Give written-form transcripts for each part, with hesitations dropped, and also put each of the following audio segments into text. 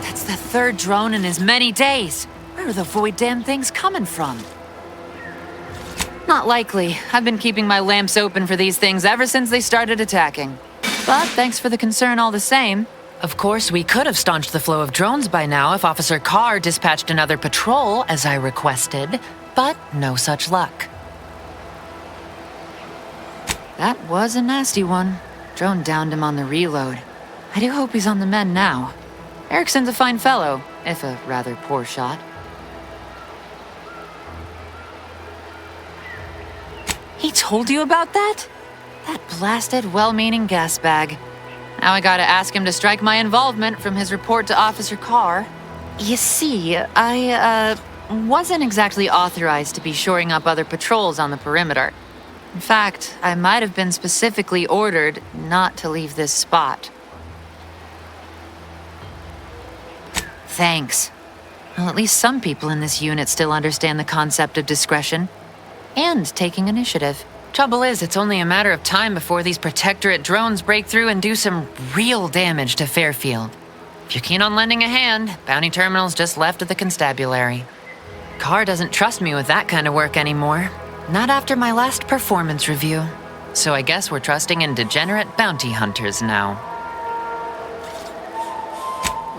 That's the third drone in as many days. Where are the void damn things coming from? Not likely. I've been keeping my lamps open for these things ever since they started attacking. But thanks for the concern all the same. Of course, we could have staunched the flow of drones by now if Officer Carr dispatched another patrol, as I requested, but no such luck. That was a nasty one. Drone downed him on the reload. I do hope he's on the mend now. Erickson's a fine fellow, if a rather poor shot. He told you about that? That blasted, well-meaning gas bag. Now I gotta ask him to strike my involvement from his report to Officer Carr. You see, I wasn't exactly authorized to be shoring up other patrols on the perimeter. In fact, I might have been specifically ordered not to leave this spot. Thanks. Well, at least some people in this unit still understand the concept of discretion. And taking initiative. Trouble is, it's only a matter of time before these Protectorate drones break through and do some real damage to Fairfield. If you're keen on lending a hand, Bounty Terminal's just left of the constabulary. Carr doesn't trust me with that kind of work anymore. Not after my last performance review. So I guess we're trusting in degenerate bounty hunters now.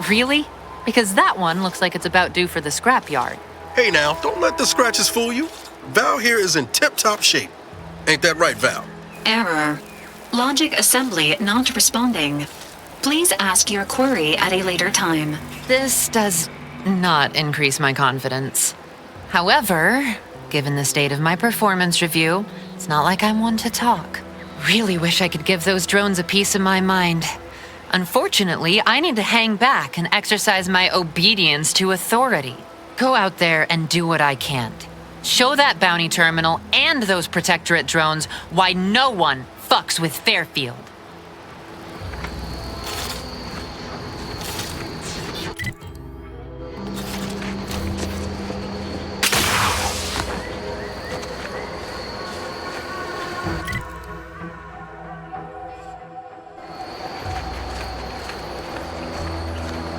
Really? Because that one looks like it's about due for the scrapyard. Hey now, don't let the scratches fool you. Val here is in tip-top shape. Ain't that right, Val? Error. Logic assembly not responding. Please ask your query at a later time. This does not increase my confidence. However, given the state of my performance review, it's not like I'm one to talk. Really wish I could give those drones a piece of my mind. Unfortunately, I need to hang back and exercise my obedience to authority. Go out there and do what I can. Show that bounty terminal and those Protectorate drones why no one fucks with Fairfield.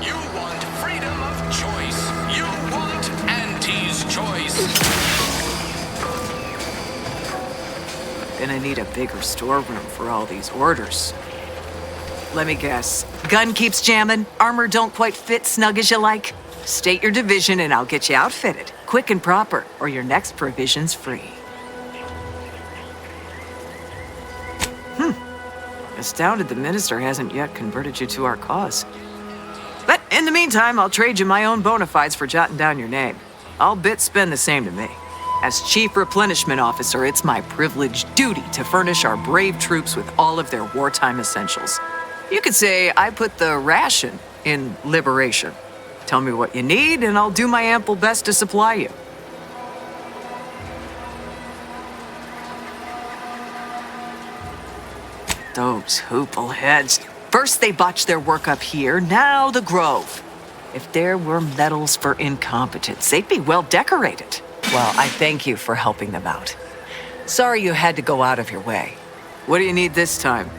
You want freedom of choice. You want Auntie's choice. Gonna need a bigger storeroom for all these orders. Let me guess. Gun keeps jamming, armor don't quite fit snug as you like. State your division and I'll get you outfitted, quick and proper, or your next provision's free. Astounded the minister hasn't yet converted you to our cause. But in the meantime, I'll trade you my own bona fides for jotting down your name. I'll spend the same to me. As Chief Replenishment Officer, it's my privileged duty to furnish our brave troops with all of their wartime essentials. You could say I put the ration in liberation. Tell me what you need, and I'll do my ample best to supply you. Those hoople heads. First they botched their work up here, now the Grove. If there were medals for incompetence, they'd be well decorated. Well, I thank you for helping them out. Sorry you had to go out of your way. What do you need this time?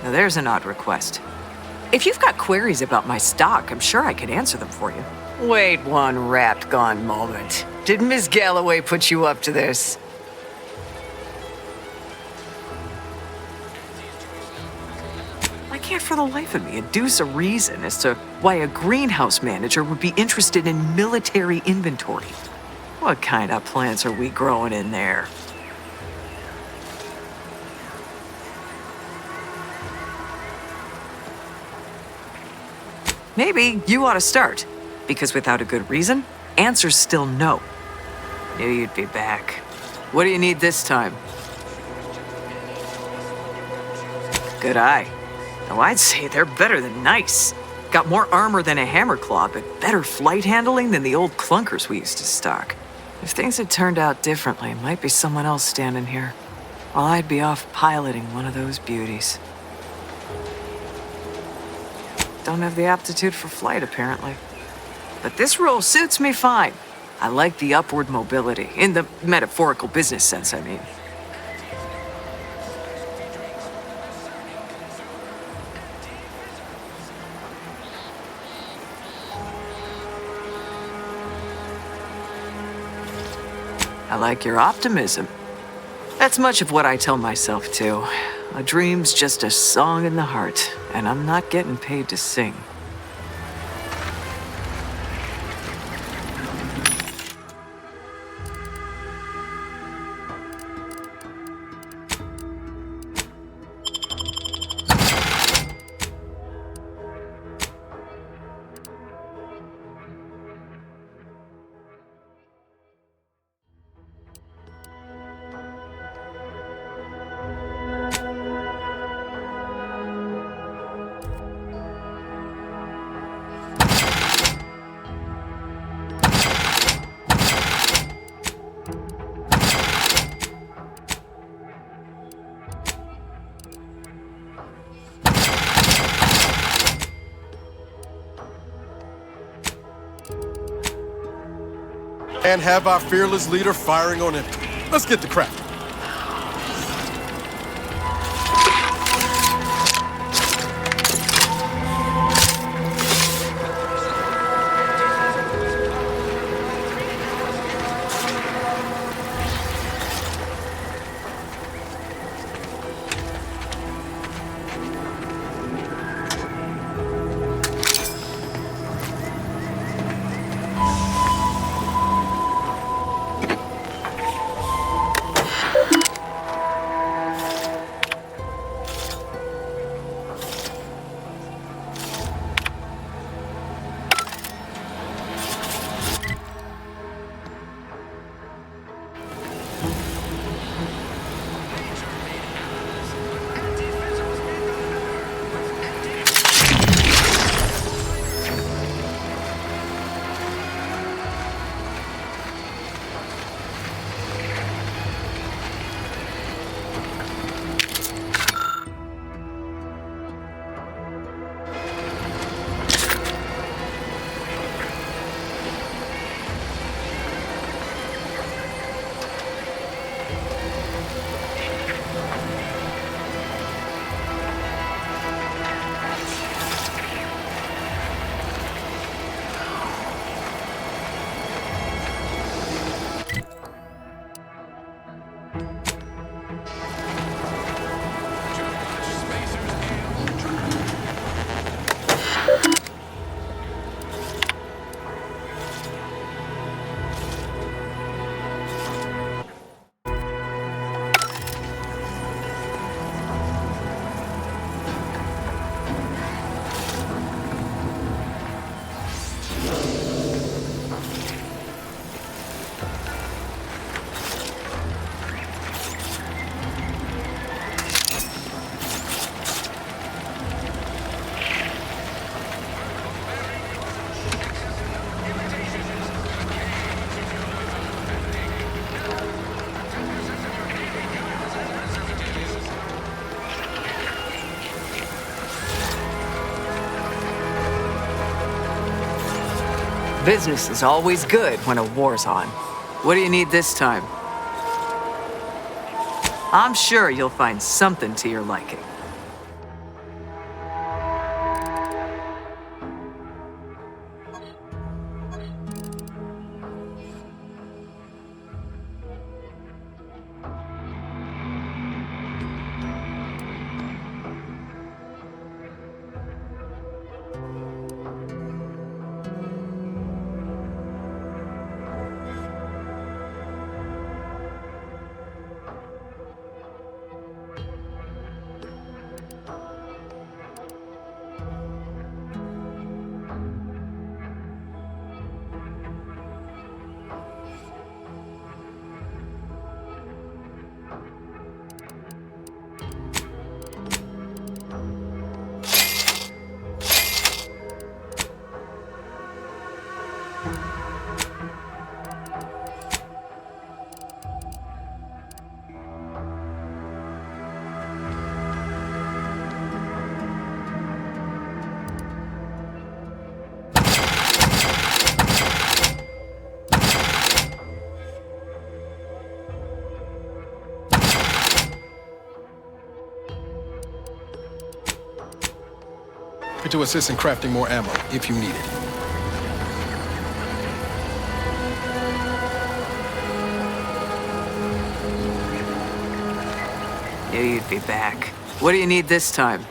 Now there's an odd request. If you've got queries about my stock, I'm sure I could answer them for you. Wait one rapt-gone moment. Did Miss Galloway put you up to this? I can't for the life of me adduce a reason as to why a greenhouse manager would be interested in military inventory. What kind of plants are we growing in there? Maybe you ought to start, because without a good reason, answer's still no. Knew you'd be back. What do you need this time? Good eye. Now I'd say they're better than nice. Got more armor than a hammerclaw, but better flight handling than the old clunkers we used to stock. If things had turned out differently, might be someone else standing here, while I'd be off piloting one of those beauties. Don't have the aptitude for flight, apparently. But this role suits me fine. I like the upward mobility, in the metaphorical business sense, I mean. I like your optimism. That's much of what I tell myself, too. A dream's just a song in the heart, and I'm not getting paid to sing. And have our fearless leader firing on empty. Let's get the crap. Business is always good when a war's on. What do you need this time? I'm sure you'll find something to your liking. to assist in crafting more ammo if you need it. Knew you'd be back. What do you need this time?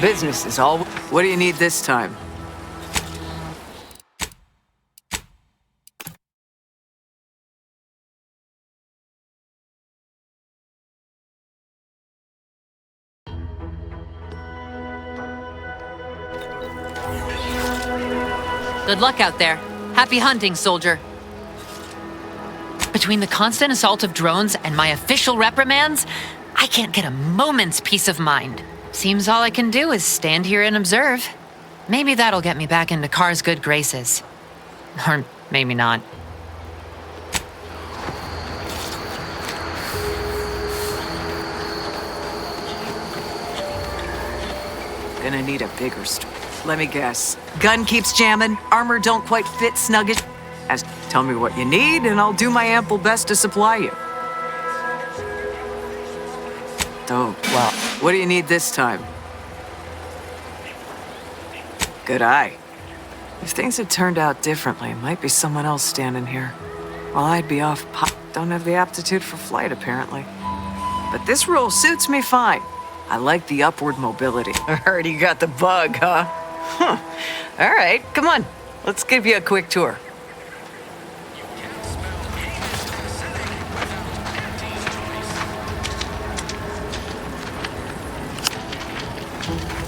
Business is all. What do you need this time? Good luck out there. Happy hunting, soldier. Between the constant assault of drones and my official reprimands, I can't get a moment's peace of mind. Seems all I can do is stand here and observe. Maybe that'll get me back into Car's good graces. Or maybe not. Gonna need a bigger store. Let me guess. Gun keeps jamming, armor don't quite fit snuggish. Tell me what you need, and I'll do my ample best to supply you. Oh, well, what do you need this time? Good eye. If things had turned out differently, it might be someone else standing here. While I'd be off don't have the aptitude for flight, apparently. But this role suits me fine. I like the upward mobility. I heard you got the bug, huh? Huh. All right, come on. Let's give you a quick tour.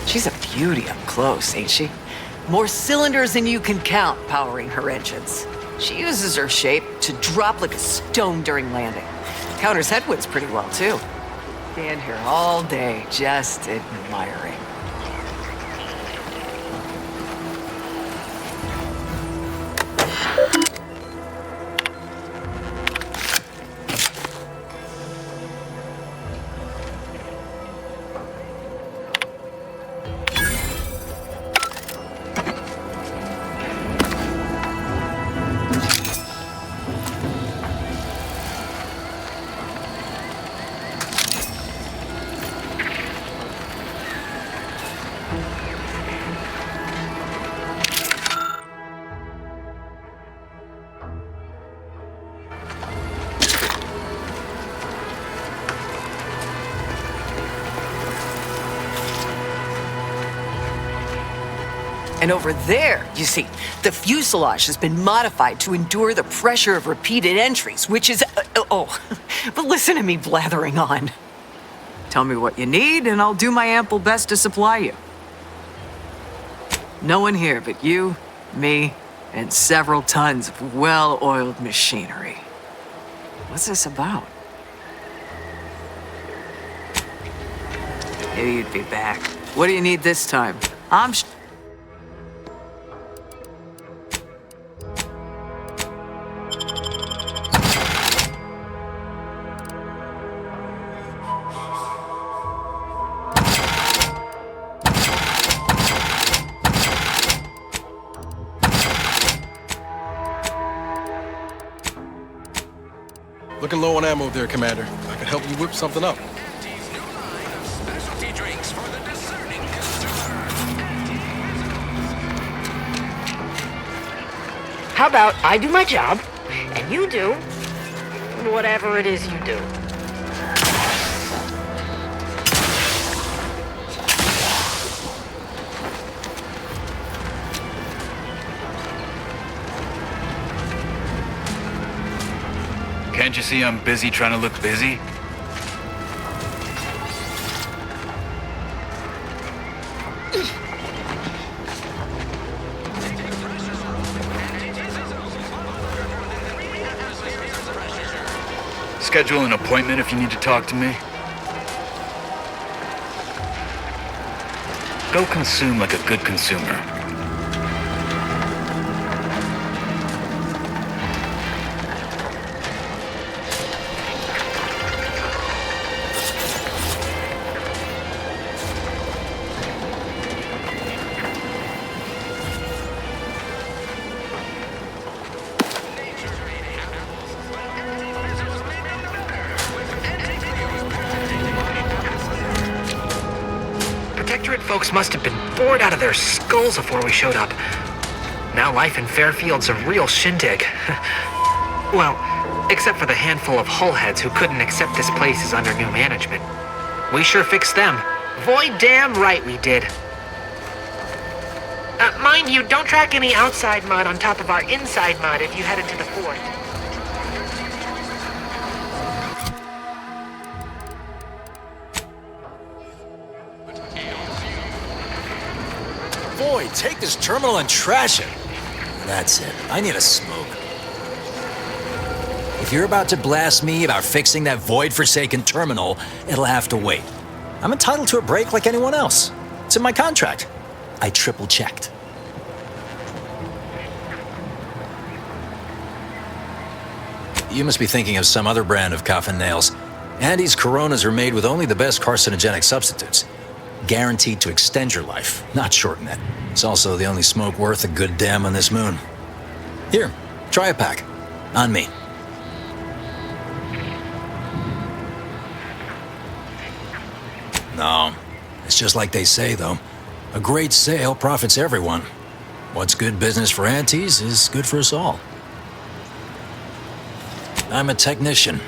She's a beauty up close, ain't she? More cylinders than you can count powering her engines. She uses her shape to drop like a stone during landing. Counters headwinds pretty well, too. Stand here all day just admiring. And over there, you see, the fuselage has been modified to endure the pressure of repeated entries, which is... but listen to me blathering on. Tell me what you need, and I'll do my ample best to supply you. No one here but you, me, and several tons of well-oiled machinery. What's this about? Knew you'd be back. What do you need this time? Looking low on ammo there, Commander. I can help you whip something up. Auntie's new line of specialty drinks for the discerning consumer. How about I do my job, and you do whatever it is you do? Can't you see I'm busy trying to look busy? Schedule an appointment if you need to talk to me. Go consume like a good consumer. Folks must have been bored out of their skulls before we showed up. Now life in Fairfield's a real shindig. Well, except for the handful of hullheads who couldn't accept this place is under new management. We sure fixed them. Void damn right we did. Mind you, don't track any outside mud on top of our inside mud if you head into the fort. Boy, take this terminal and trash it. That's it. I need a smoke. If you're about to blast me about fixing that void-forsaken terminal, it'll have to wait. I'm entitled to a break like anyone else. It's in my contract. I triple-checked. You must be thinking of some other brand of coffin nails. Andy's Coronas are made with only the best carcinogenic substitutes. Guaranteed to extend your life, not shorten it. It's also the only smoke worth a good damn on this moon. Here, try a pack. On me. No, it's just like they say, though. A great sale profits everyone. What's good business for aunties is good for us all. I'm a technician.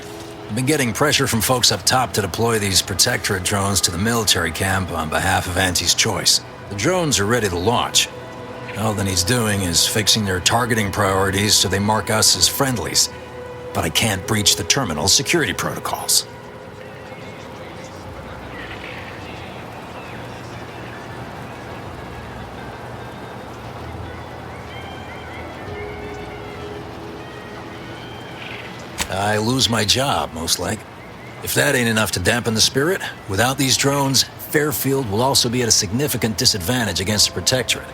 I've been getting pressure from folks up top to deploy these Protectorate drones to the military camp on behalf of Auntie's Choice. The drones are ready to launch. All that needs doing is fixing their targeting priorities so they mark us as friendlies. But I can't breach the terminal's security protocols. I lose my job, most like. If that ain't enough to dampen the spirit, without these drones, Fairfield will also be at a significant disadvantage against the Protectorate.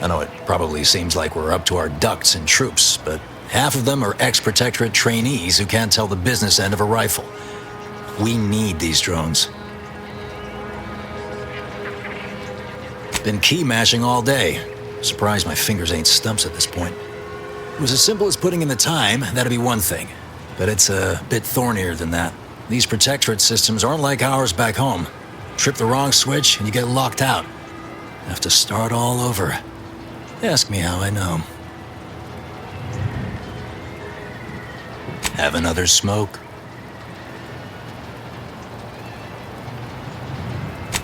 I know it probably seems like we're up to our ducks and troops, but half of them are ex-Protectorate trainees who can't tell the business end of a rifle. We need these drones. Been key mashing all day. Surprised my fingers ain't stumps at this point. It was as simple as putting in the time, that'd be one thing. But it's a bit thornier than that. These Protectorate systems aren't like ours back home. Trip the wrong switch and you get locked out. Have to start all over. Ask me how I know. Have another smoke?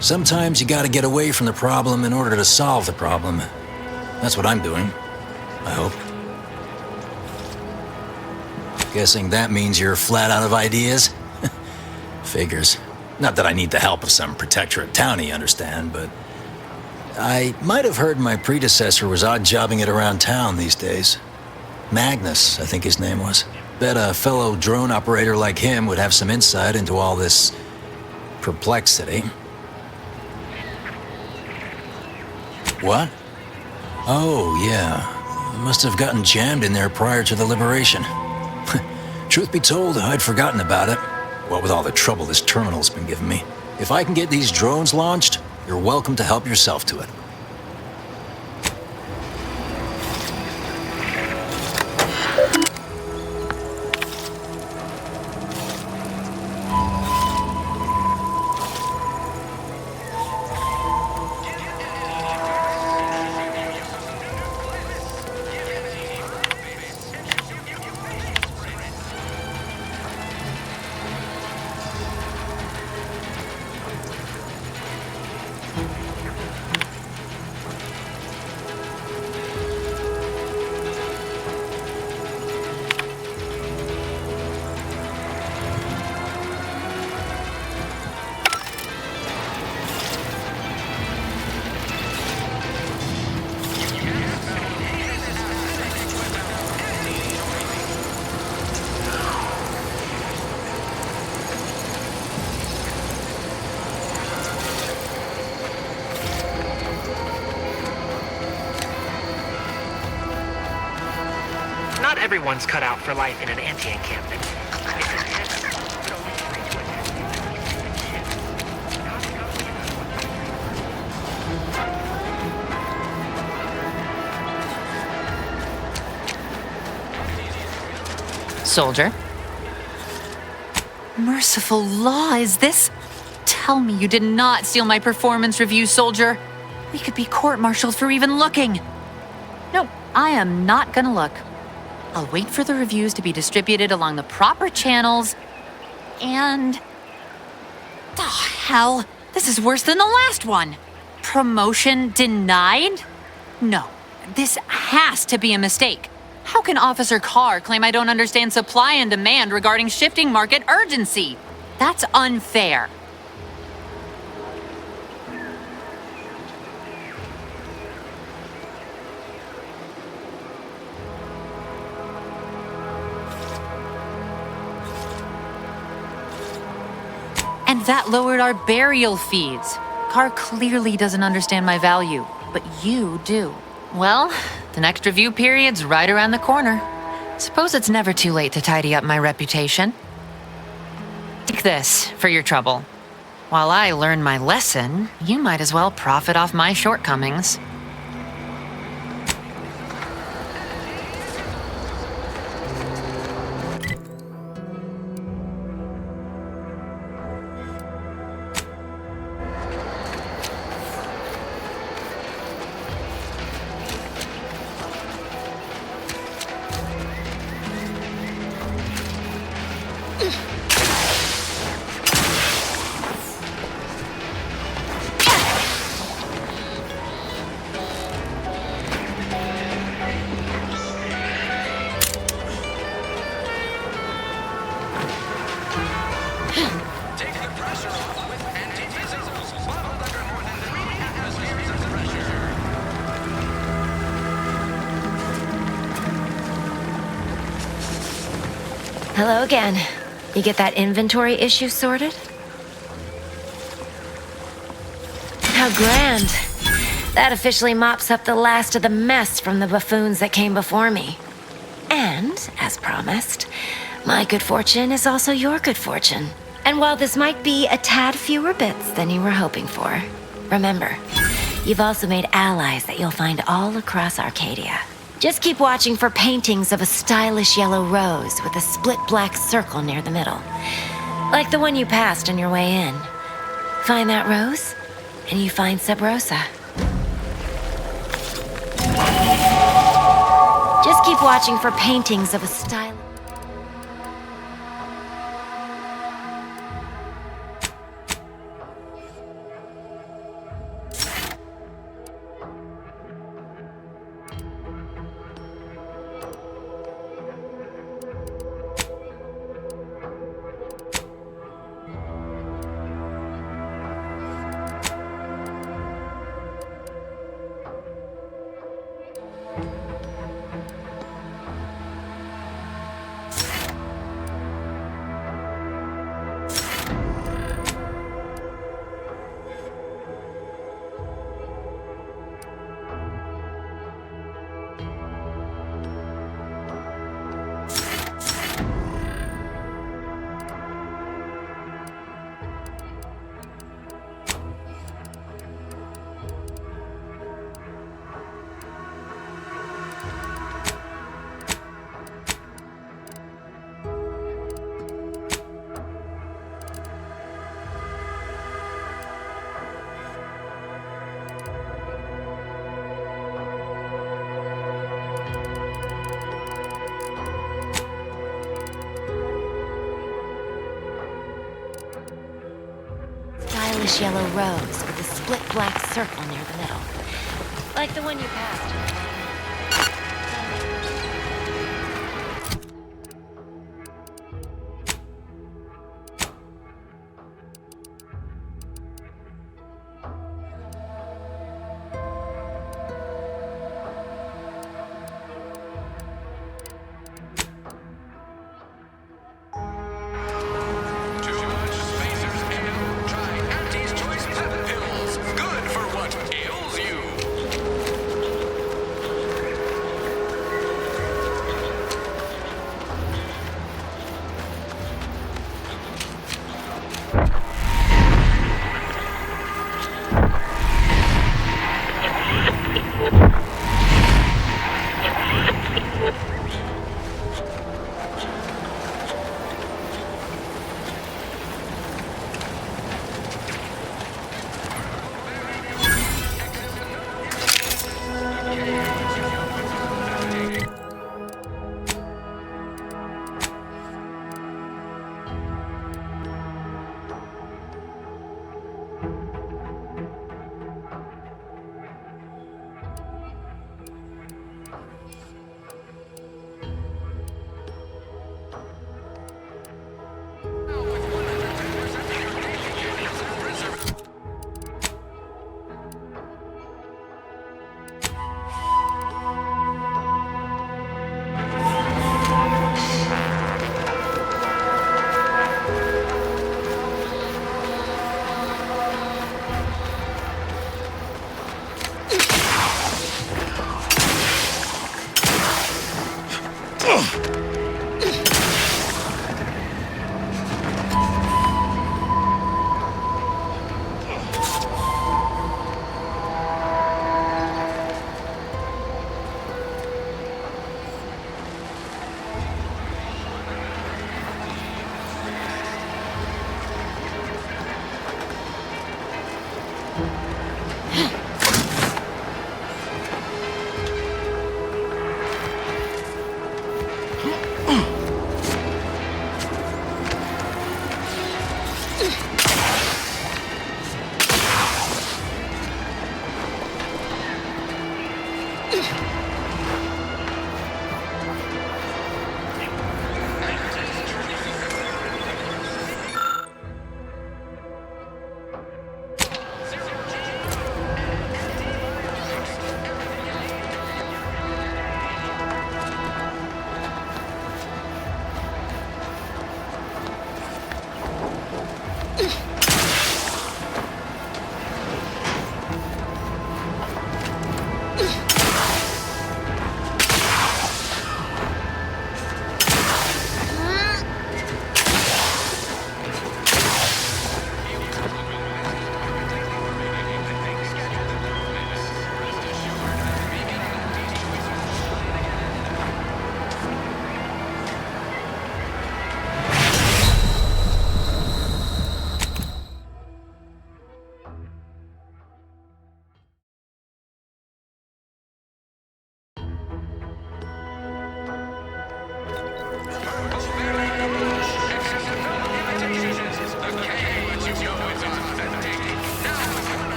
Sometimes you gotta get away from the problem in order to solve the problem. That's what I'm doing. I hope. Guessing that means you're flat out of ideas? Figures. Not that I need the help of some Protectorate townie, understand, but I might have heard my predecessor was odd-jobbing it around town these days. Magnus, I think his name was. Bet a fellow drone operator like him would have some insight into all this perplexity. What? Oh, yeah. I must have gotten jammed in there prior to the liberation. Truth be told, I'd forgotten about it. What with all the trouble this terminal's been giving me. If I can get these drones launched, you're welcome to help yourself to it. everyone's cut out for life in an anti-encampment. Soldier? Merciful law, is this? Tell me you did not steal my performance review, soldier. We could be court-martialed for even looking. No, I am not gonna look. I'll wait for the reviews to be distributed along the proper channels, and... Oh, hell. This is worse than the last one. Promotion denied? No, this has to be a mistake. How can Officer Carr claim I don't understand supply and demand regarding shifting market urgency? That's unfair. And that lowered our burial fees. Carr clearly doesn't understand my value, but you do. Well, the next review period's right around the corner. Suppose it's never too late to tidy up my reputation. Take this for your trouble. While I learn my lesson, you might as well profit off my shortcomings. Hello again. You get that inventory issue sorted? How grand. That officially mops up the last of the mess from the buffoons that came before me. And, as promised, my good fortune is also your good fortune. And while this might be a tad fewer bits than you were hoping for, remember, you've also made allies that you'll find all across Arcadia. Just keep watching for paintings of a stylish yellow rose with a split black circle near the middle. Like the one you passed on your way in. Find that rose, and you find Sub Rosa. Just keep watching for paintings of a stylish... yellow rose with a split black circle near the middle. Like the one you passed.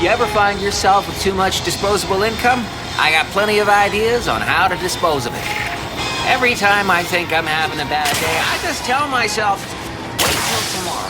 You ever find yourself with too much disposable income? I got plenty of ideas on how to dispose of it. Every time I think I'm having a bad day, I just tell myself, wait till tomorrow.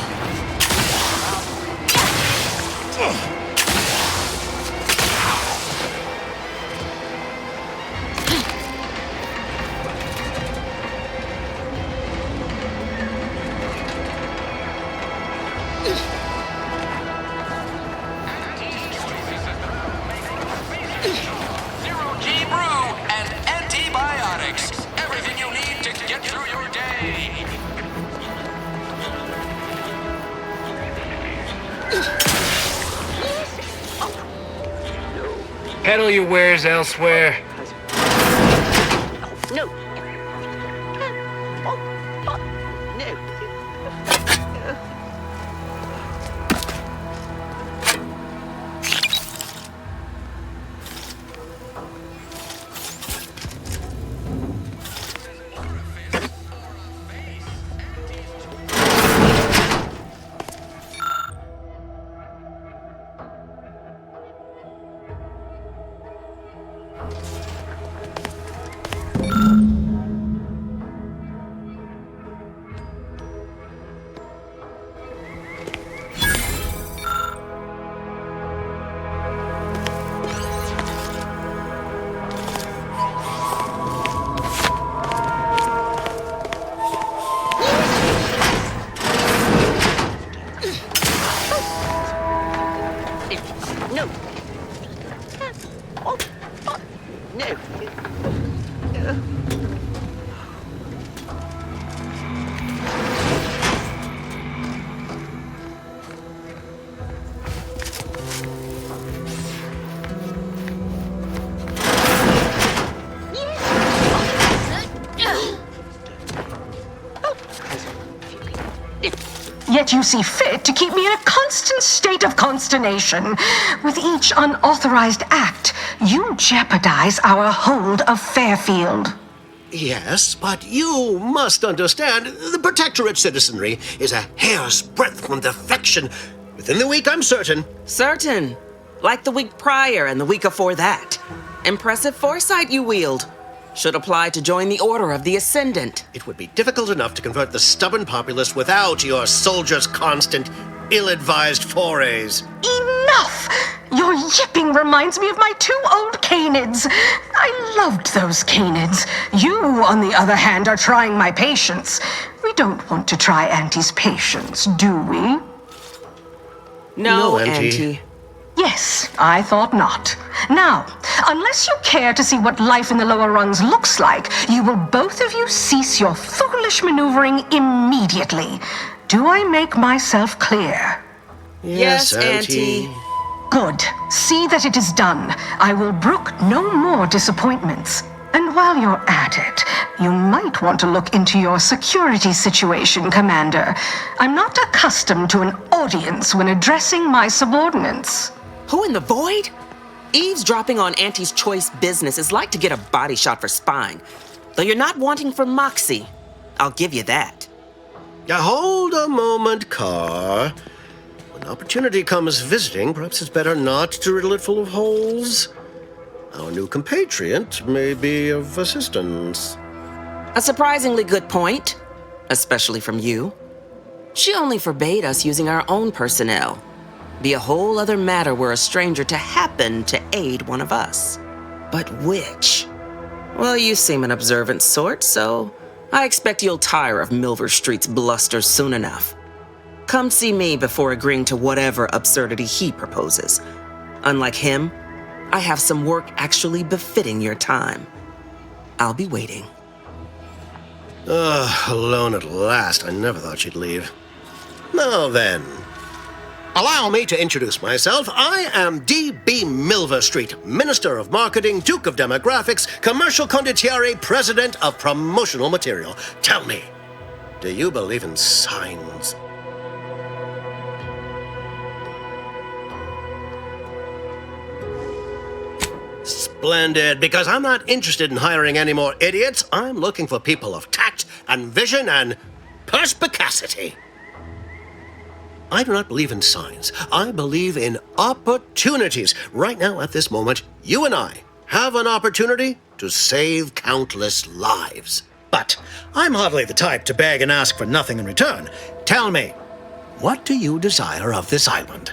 Peddle your wares elsewhere. No. Yet you see fit to keep me in a constant state of consternation. With each unauthorized act, you jeopardize our hold of Fairfield. Yes, but you must understand, the Protectorate citizenry is a hair's breadth from defection. Within the week, I'm certain. Certain? Like the week prior and the week before that. Impressive foresight you wield. should apply to join the Order of the Ascendant. It would be difficult enough to convert the stubborn populace without your soldiers' constant, ill-advised forays. Enough! Your yipping reminds me of my 2 old canids. I loved those canids. You, on the other hand, are trying my patience. We don't want to try Auntie's patience, do we? No, Auntie. Auntie. Yes, I thought not. Now, unless you care to see what life in the lower rungs looks like, you will both of you cease your foolish maneuvering immediately. Do I make myself clear? Yes, Auntie. Good. See that it is done. I will brook no more disappointments. And while you're at it, you might want to look into your security situation, Commander. I'm not accustomed to an audience when addressing my subordinates. Who in the void? Eavesdropping on Auntie's choice business is like to get a body shot for spying. Though you're not wanting for moxie. I'll give you that. Now, hold a moment, Carr. When opportunity comes visiting, perhaps it's better not to riddle it full of holes. Our new compatriot may be of assistance. A surprisingly good point, especially from you. She only forbade us using our own personnel. Be a whole other matter were a stranger to happen to aid one of us. But which? Well, you seem an observant sort, so I expect you'll tire of Milver Street's bluster soon enough. Come see me before agreeing to whatever absurdity he proposes. Unlike him, I have some work actually befitting your time. I'll be waiting. Alone at last. I never thought she'd leave. Now then, allow me to introduce myself. I am D.B. Milver Street, Minister of Marketing, Duke of Demographics, Commercial Condottiere, President of Promotional Material. Tell me, do you believe in signs? Splendid, because I'm not interested in hiring any more idiots. I'm looking for people of tact and vision and perspicacity. I do not believe in signs. I believe in opportunities. Right now, at this moment, you and I have an opportunity to save countless lives. But I'm hardly the type to beg and ask for nothing in return. Tell me, what do you desire of this island?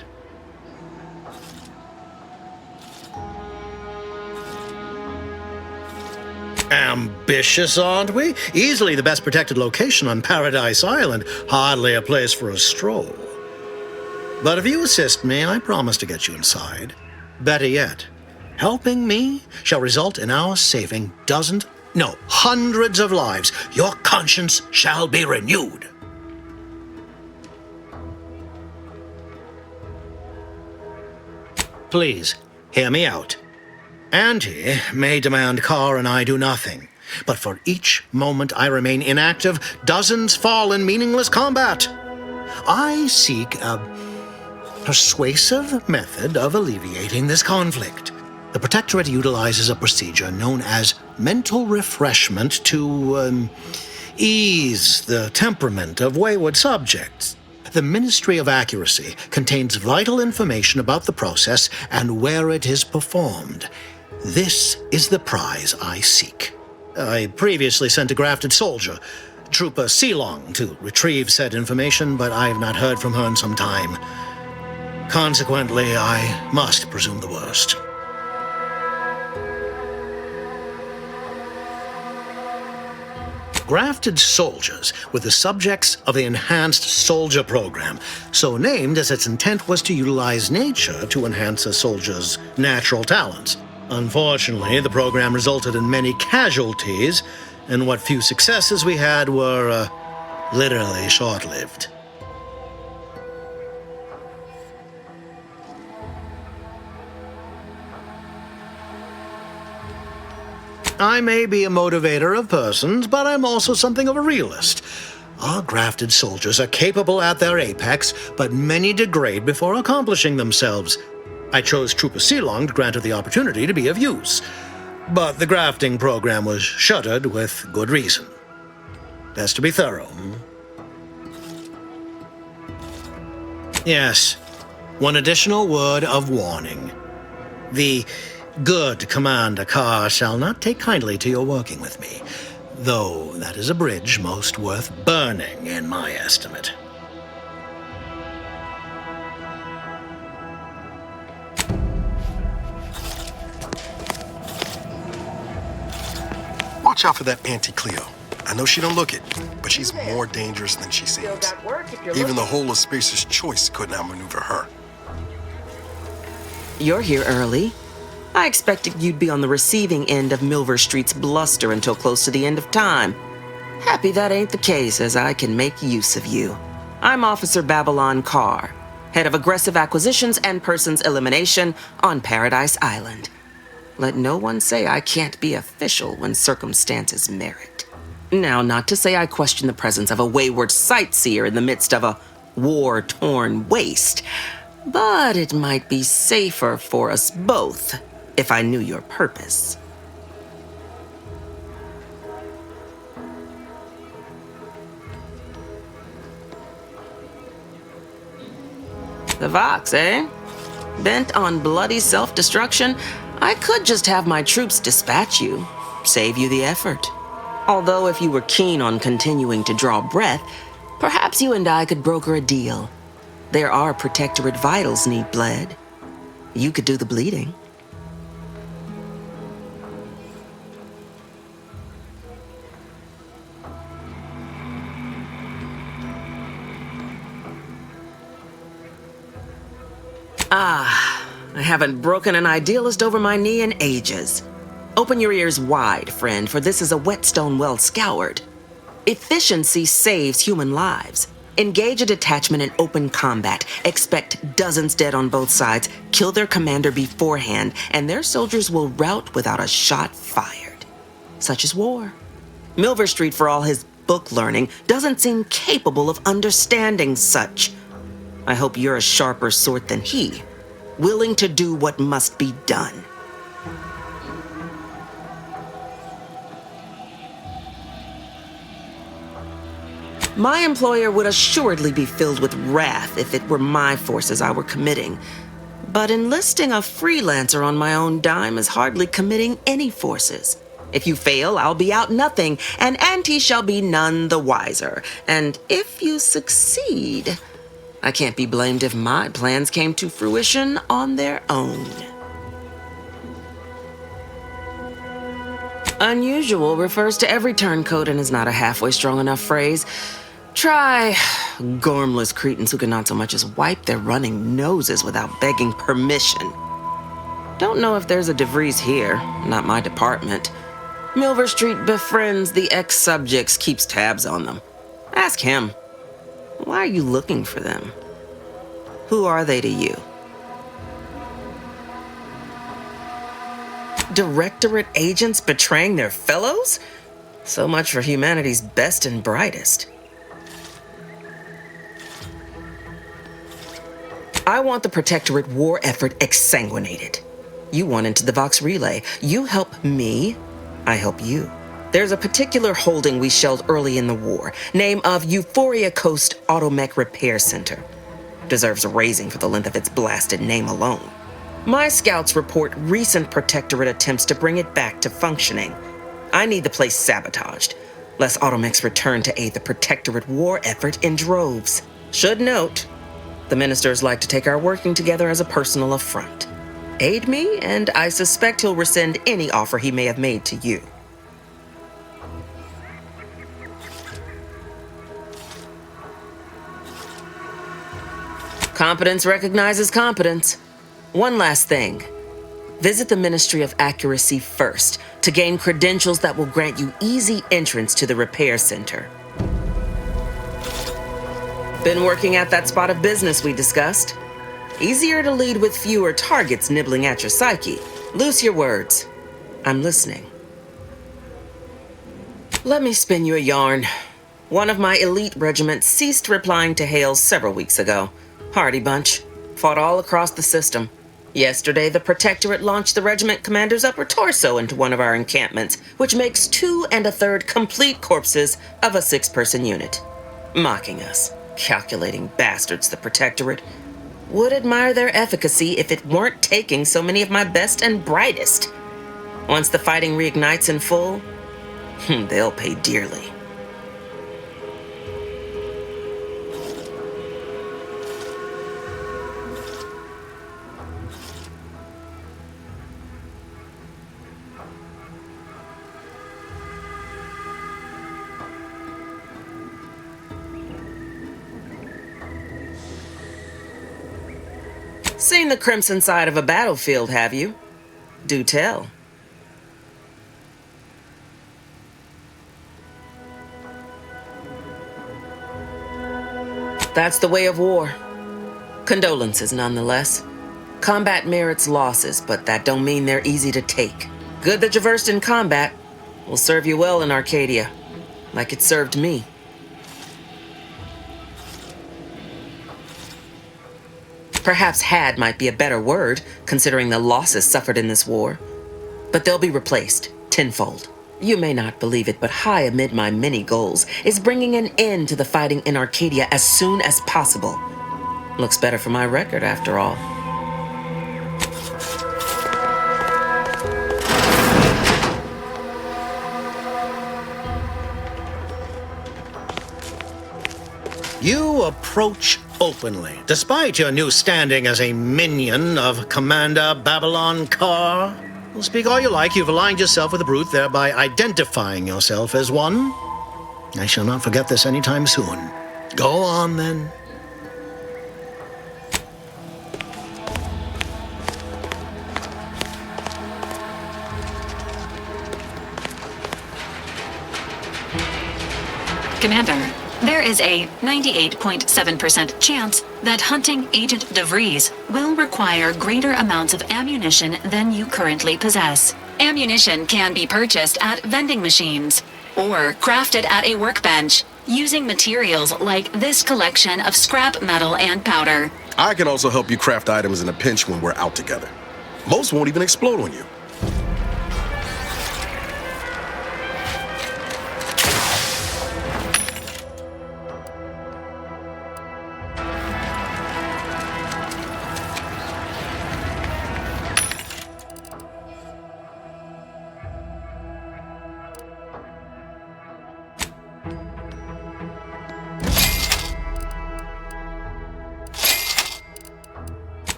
Ambitious, aren't we? Easily the best protected location on Paradise Island. Hardly a place for a stroll. But if you assist me, I promise to get you inside. Better yet, helping me shall result in our saving hundreds of lives. Your conscience shall be renewed. Please, hear me out. Auntie may demand Carr and I do nothing, but for each moment I remain inactive, dozens fall in meaningless combat. I seek a persuasive method of alleviating this conflict. The Protectorate utilizes a procedure known as mental refreshment to ease the temperament of wayward subjects. The Ministry of Accuracy contains vital information about the process and where it is performed. This is the prize I seek. I previously sent a grafted soldier, Trooper Sealong, to retrieve said information, but I have not heard from her in some time. Consequently, I must presume the worst. Grafted soldiers were the subjects of the Enhanced Soldier Program, so named as its intent was to utilize nature to enhance a soldier's natural talents. Unfortunately, the program resulted in many casualties, and what few successes we had were literally short-lived. I may be a motivator of persons, but I'm also something of a realist. Our grafted soldiers are capable at their apex, but many degrade before accomplishing themselves. I chose Trooper Sealong to grant her the opportunity to be of use, but the grafting program was shuttered with good reason. Best to be thorough. Yes, one additional word of warning. The Good Commander Carr shall not take kindly to your working with me, though that is a bridge most worth burning in my estimate. Watch out for that Auntie Cleo. I know she don't look it, but she's more dangerous than she seems. Even the whole of Spacer's Choice couldn't outmaneuver her. You're here early. I expected you'd be on the receiving end of Milver Street's bluster until close to the end of time. Happy that ain't the case, as I can make use of you. I'm Officer Babylon Carr, head of aggressive acquisitions and persons elimination on Paradise Island. Let no one say I can't be official when circumstances merit. Now, not to say I question the presence of a wayward sightseer in the midst of a war-torn waste, but it might be safer for us both if I knew your purpose. The Vox, eh? Bent on bloody self-destruction? I could just have my troops dispatch you, save you the effort. Although if you were keen on continuing to draw breath, perhaps you and I could broker a deal. There are Protectorate vitals need bled. You could do the bleeding. I haven't broken an idealist over my knee in ages. Open your ears wide, friend, for this is a whetstone well scoured. Efficiency saves human lives. Engage a detachment in open combat. Expect dozens dead on both sides. Kill their commander beforehand, and their soldiers will rout without a shot fired. Such is war. Milver Street, for all his book learning, doesn't seem capable of understanding such. I hope you're a sharper sort than he, willing to do what must be done. My employer would assuredly be filled with wrath if it were my forces I were committing. But enlisting a freelancer on my own dime is hardly committing any forces. If you fail, I'll be out nothing, and Auntie shall be none the wiser. And if you succeed, I can't be blamed if my plans came to fruition on their own. Unusual refers to every turncoat and is not a halfway strong enough phrase. Try gormless cretins who can not so much as wipe their running noses without begging permission. Don't know if there's a DeVries here, not my department. Milver Street befriends the ex-subjects, keeps tabs on them. Ask him. Why are you looking for them? Who are they to you? Directorate agents betraying their fellows? So much for humanity's best and brightest. I want the Protectorate war effort exsanguinated. You want into the Vox Relay. You help me, I help you. There's a particular holding we shelled early in the war, name of Euphoria Coast Automech Repair Center. Deserves a raising for the length of its blasted name alone. My scouts report recent Protectorate attempts to bring it back to functioning. I need the place sabotaged, lest Automechs return to aid the Protectorate war effort in droves. Should note, the ministers like to take our working together as a personal affront. Aid me, and I suspect he'll rescind any offer he may have made to you. Competence recognizes competence. One last thing. Visit the Ministry of Accuracy first to gain credentials that will grant you easy entrance to the repair center. Been working at that spot of business we discussed. Easier to lead with fewer targets nibbling at your psyche. Loose your words. I'm listening. Let me spin you a yarn. One of my elite regiments ceased replying to hails several weeks ago. Hardy bunch. Fought all across the system. Yesterday, the Protectorate launched the regiment commander's upper torso into one of our encampments, which makes 2 1/3 complete corpses of a 6-person unit. Mocking us. Calculating bastards, the Protectorate. Would admire their efficacy if it weren't taking so many of my best and brightest. Once the fighting reignites in full, they'll pay dearly. Seen the crimson side of a battlefield, have you? Do tell. That's the way of war. Condolences, nonetheless. Combat merits losses, but that don't mean they're easy to take. Good that you're versed in combat will serve you well in Arcadia, like it served me. Perhaps had might be a better word, considering the losses suffered in this war. But they'll be replaced, tenfold. You may not believe it, but high amid my many goals is bringing an end to the fighting in Arcadia as soon as possible. Looks better for my record, after all. You approach openly, despite your new standing as a minion of Commander Babylon Carr. Well, speak all you like, you've aligned yourself with the brute, thereby identifying yourself as one. I shall not forget this anytime soon. Go on, then. Commander, there is a 98.7% chance that hunting Agent DeVries will require greater amounts of ammunition than you currently possess. Ammunition can be purchased at vending machines or crafted at a workbench using materials like this collection of scrap metal and powder. I can also help you craft items in a pinch when we're out together. Most won't even explode on you.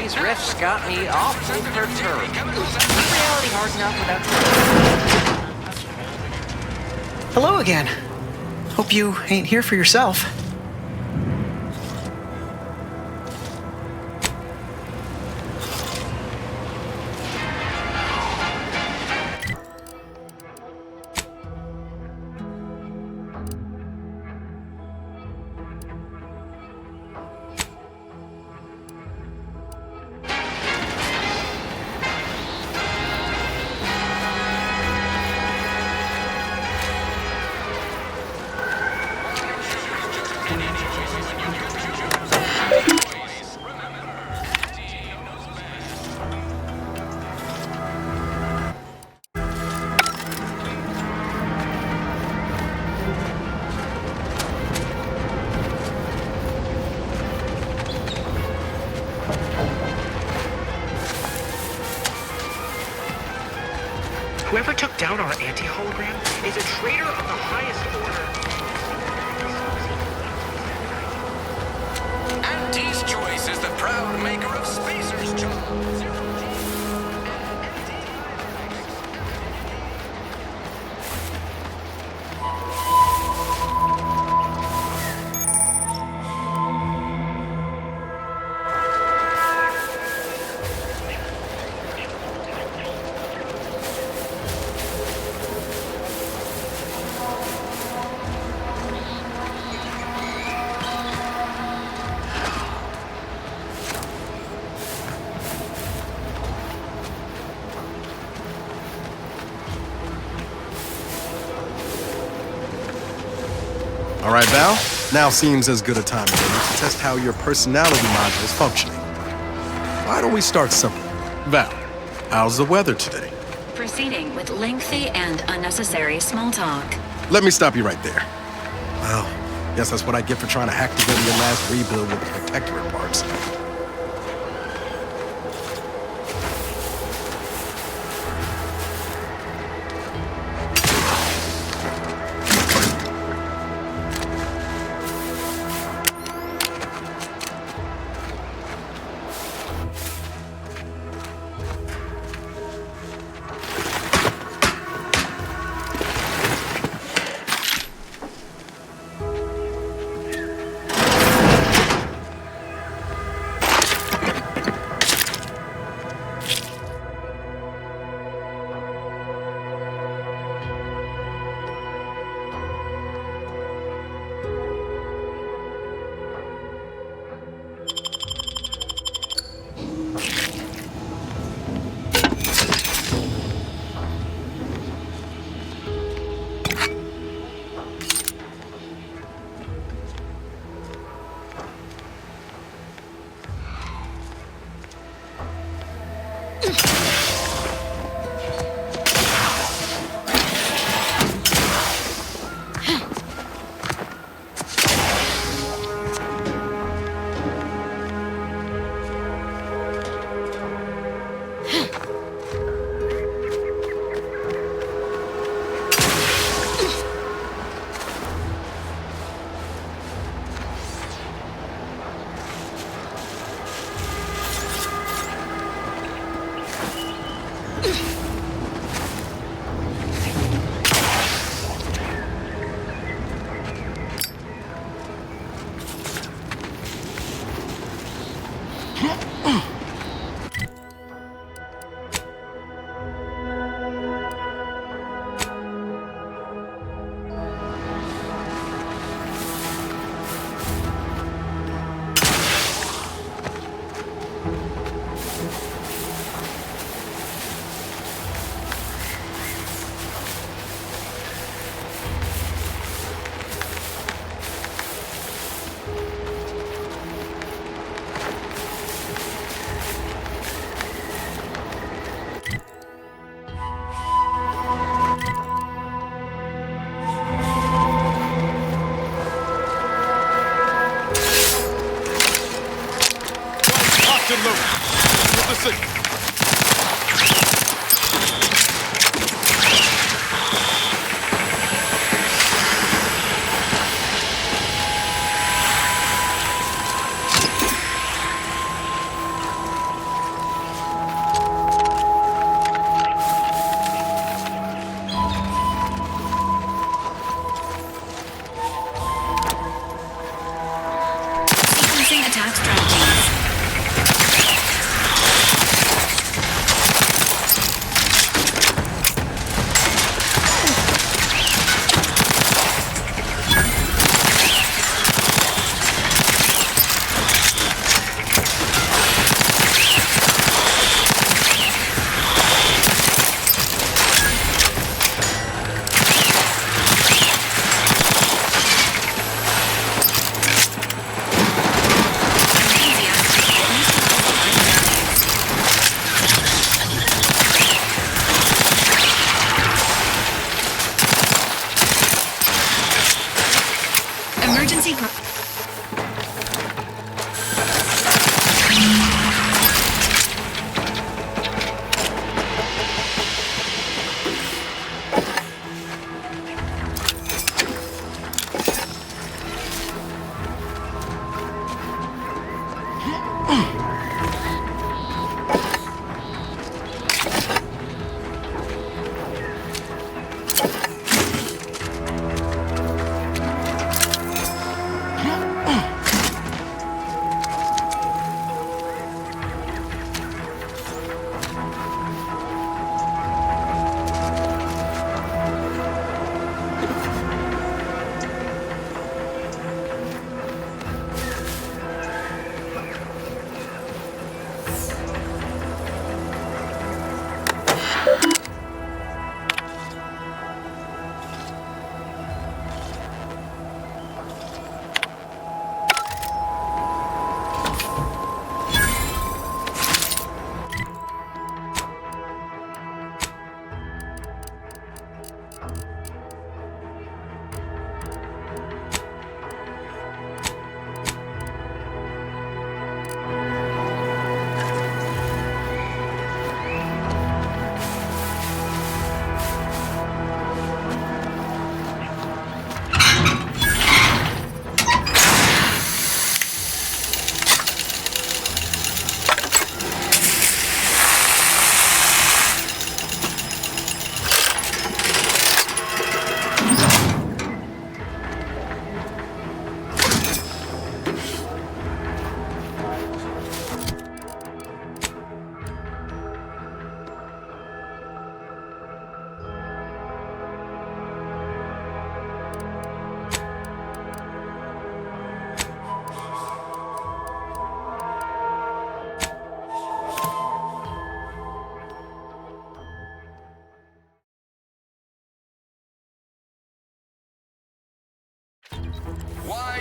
These riffs got me awful perturbed. Is reality hard enough without... Hello again. Hope you ain't here for yourself. Whoever took down our anti-hologram is a traitor of the highest order. Auntie's Choice is the proud maker of Spacer's Job. All right, Val. Now seems as good a time as any to test how your personality module is functioning. Why don't we start simple? Val, how's the weather today? Proceeding with lengthy and unnecessary small talk. Let me stop you right there. Well, guess that's what I get for trying to hack together your last rebuild with protectorate parts. Sequencing attack strategies.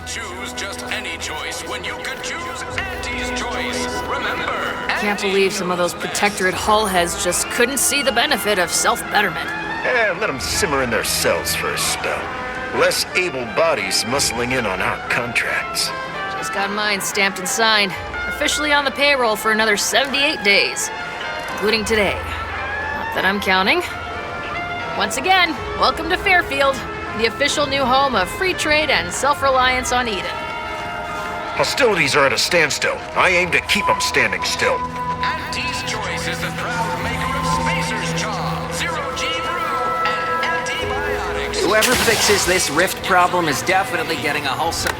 choose just any choice when you could choose Auntie's choice. Remember, Can't believe some of those Protectorate hull heads just couldn't see the benefit of self-betterment. Let them simmer in their cells for a spell. Less able bodies muscling in on our contracts. Just got mine stamped and signed. Officially on the payroll for another 78 days, including today. Not that I'm counting. Once again, welcome to Fairfield, the official new home of free trade and self-reliance on Eden. Hostilities are at a standstill. I aim to keep them standing still. Auntie's choice is the proud maker of Spacer's Jaw, Zero-G Brew, and antibiotics. Whoever fixes this rift problem is definitely getting a wholesome...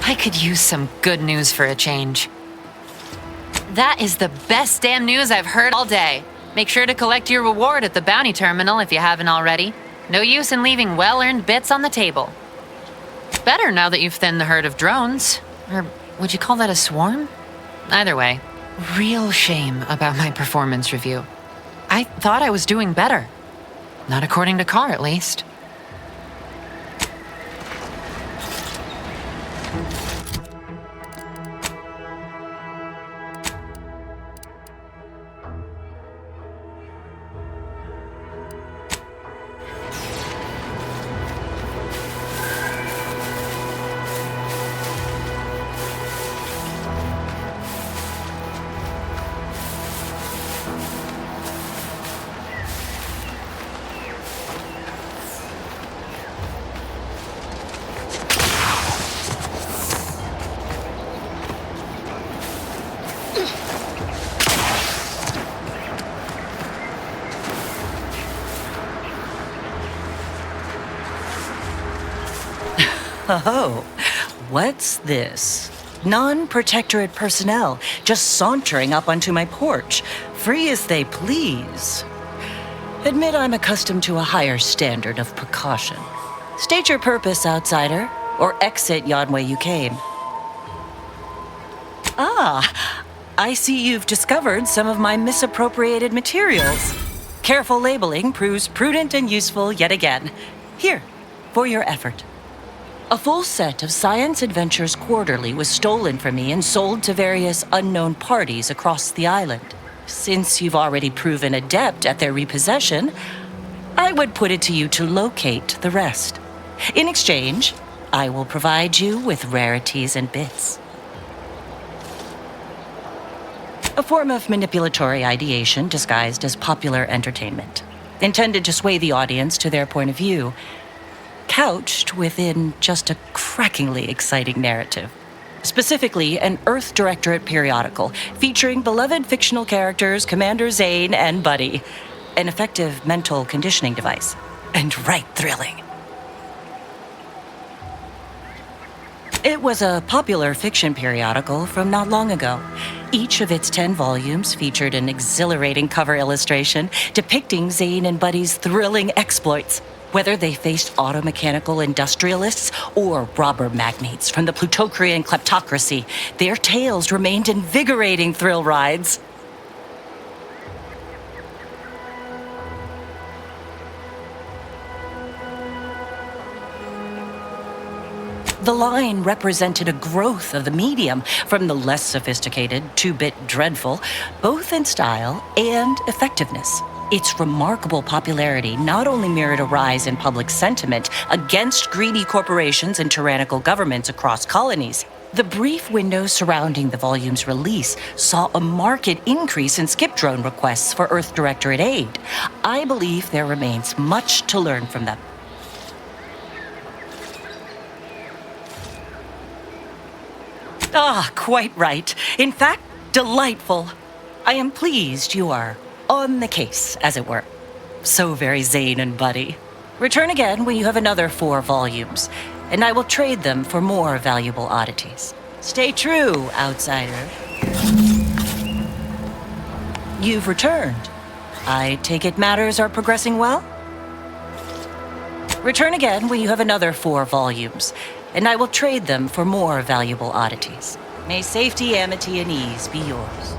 I could use some good news for a change. That is the best damn news I've heard all day. Make sure to collect your reward at the bounty terminal if you haven't already. No use in leaving well-earned bits on the table. Better now that you've thinned the herd of drones. Or would you call that a swarm? Either way, real shame about my performance review. I thought I was doing better. Not according to Carr, at least. Oh, what's this? Non-Protectorate personnel just sauntering up onto my porch, free as they please. Admit I'm accustomed to a higher standard of precaution. State your purpose, outsider, or exit yon way you came. Ah, I see you've discovered some of my misappropriated materials. Careful labeling proves prudent and useful yet again. Here, for your effort. A full set of Science Adventures Quarterly was stolen from me and sold to various unknown parties across the island. Since you've already proven adept at their repossession, I would put it to you to locate the rest. In exchange, I will provide you with rarities and bits. A form of manipulatory ideation disguised as popular entertainment, intended to sway the audience to their point of view, couched within just a crackingly exciting narrative. Specifically, an Earth Directorate periodical featuring beloved fictional characters Commander Zane and Buddy. An effective mental conditioning device. And right thrilling. It was a popular fiction periodical from not long ago. Each of its 10 volumes featured an exhilarating cover illustration depicting Zane and Buddy's thrilling exploits. Whether they faced automechanical industrialists or robber magnates from the Plutocrian kleptocracy, their tales remained invigorating thrill rides. The line represented a growth of the medium from the less sophisticated 2-bit dreadful, both in style and effectiveness. Its remarkable popularity not only mirrored a rise in public sentiment against greedy corporations and tyrannical governments across colonies. The brief window surrounding the volume's release saw a marked increase in skip drone requests for Earth Directorate aid. I believe there remains much to learn from them. Ah, quite right. In fact, delightful. I am pleased you are on the case, as it were. So very Zane and Buddy. Return again when you have another 4 volumes, and I will trade them for more valuable oddities. Stay true, outsider. You've returned. I take it matters are progressing well? Return again when you have another 4 volumes, and I will trade them for more valuable oddities. May safety, amity, and ease be yours.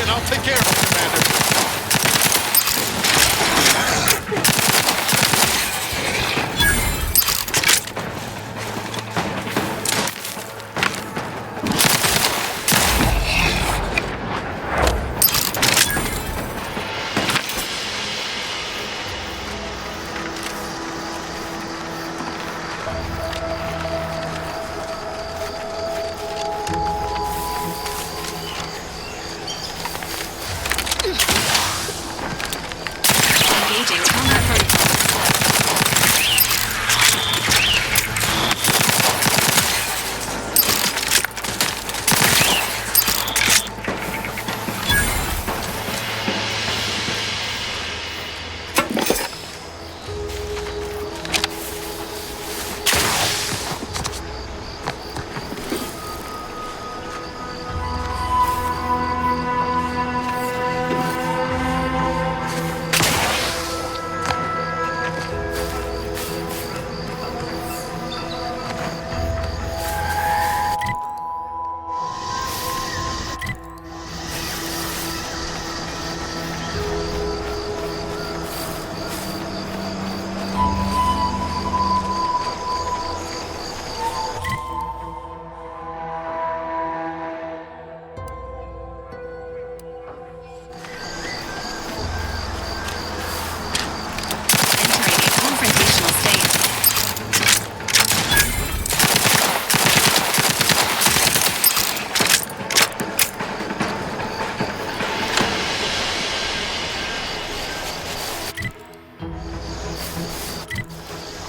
I'll take care of him, Commander.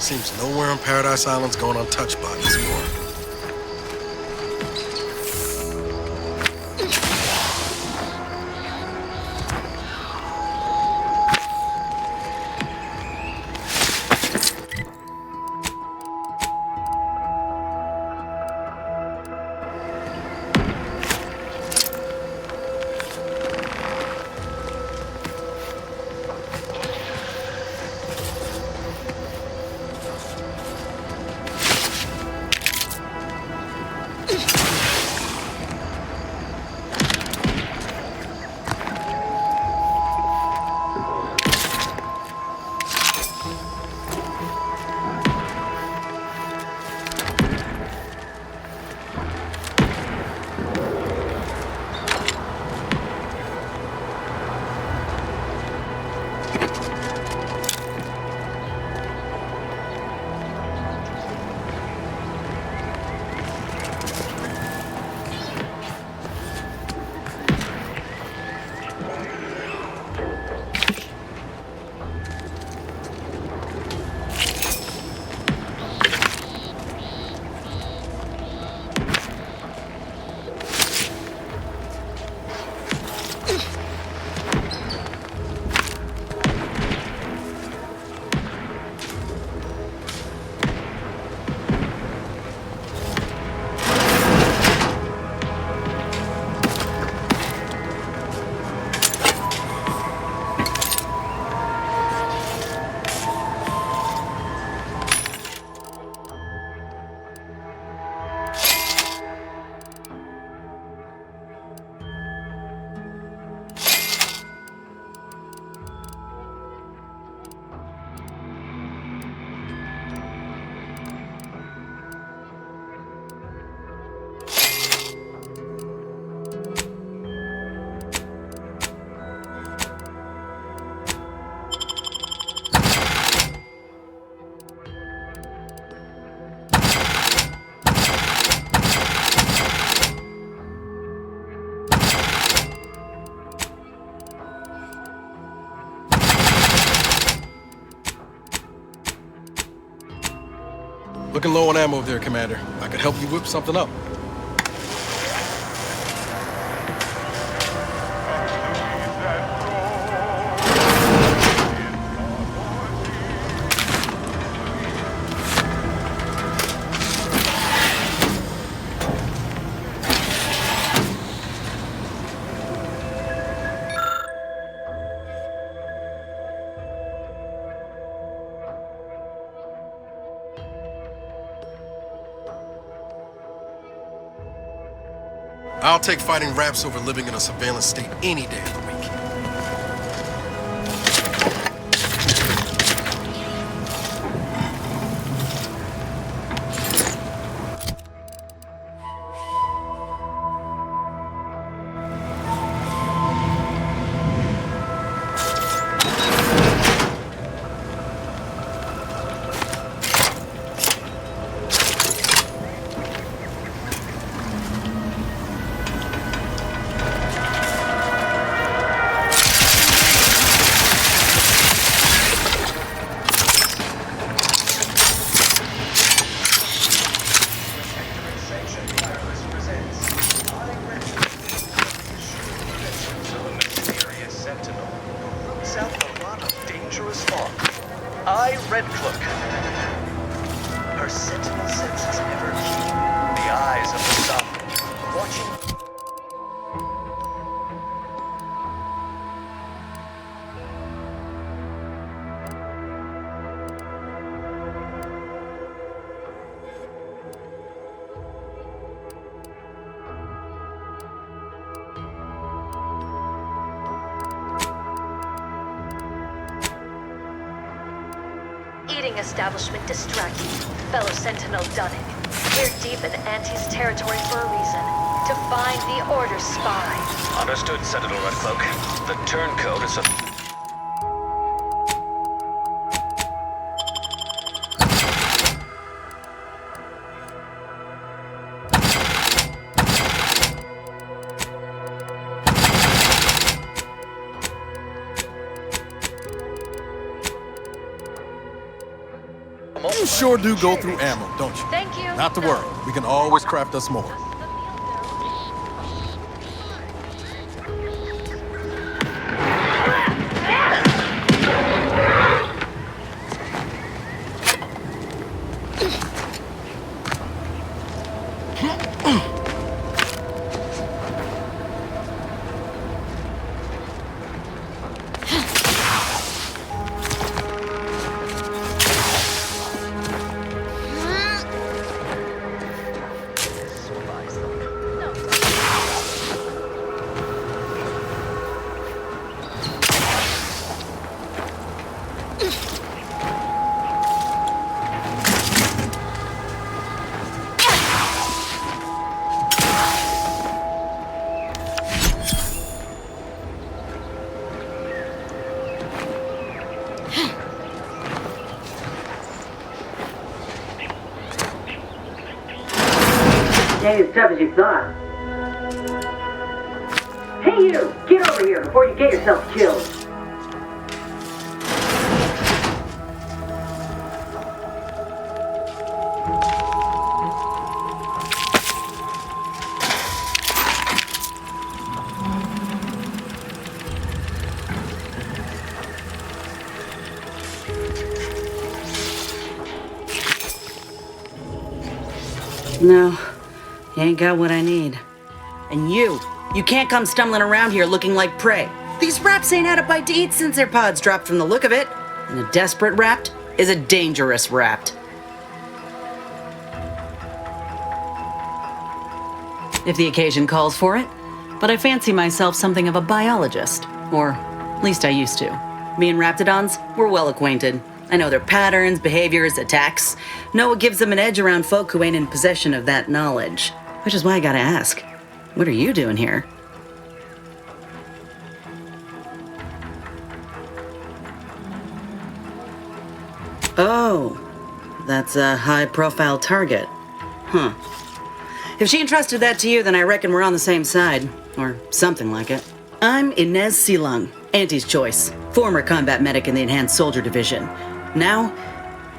Seems nowhere on Paradise Island's going untouched by this war. Looking low on ammo there, Commander. I could help you whip something up. I'll take fighting raps over living in a surveillance state any day of the week. Eating establishment distracted. Fellow Sentinel Dunning. We're deep in Auntie's territory for a reason. To find the Order spy. Understood, Sentinel Redcloak. The turncoat is a... You sure do go through ammo, don't you? Thank you. Not to worry. We can always craft us more. Ain't as tough as you thought. Hey you! Get over here before you get yourself killed! No. You ain't got what I need. And you can't come stumbling around here looking like prey. These raps ain't had a bite to eat since their pods dropped from the look of it. And a desperate rapt is a dangerous rapt. If the occasion calls for it. But I fancy myself something of a biologist. Or, at least I used to. Me and raptidons, we're well acquainted. I know their patterns, behaviors, attacks. Know what gives them an edge around folk who ain't in possession of that knowledge. Which is why I gotta ask, what are you doing here? Oh, that's a high-profile target. Huh. If she entrusted that to you, then I reckon we're on the same side. Or something like it. I'm Inez Silung, Auntie's choice. Former combat medic in the Enhanced Soldier Division. Now,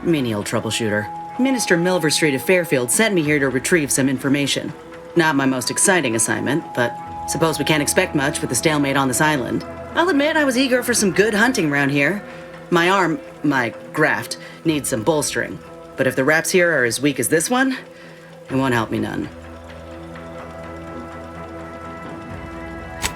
menial troubleshooter. Minister Milverstreet of Fairfield sent me here to retrieve some information. Not my most exciting assignment, but suppose we can't expect much with the stalemate on this island. I'll admit I was eager for some good hunting around here. My graft, needs some bolstering. But if the raps here are as weak as this one, it won't help me none.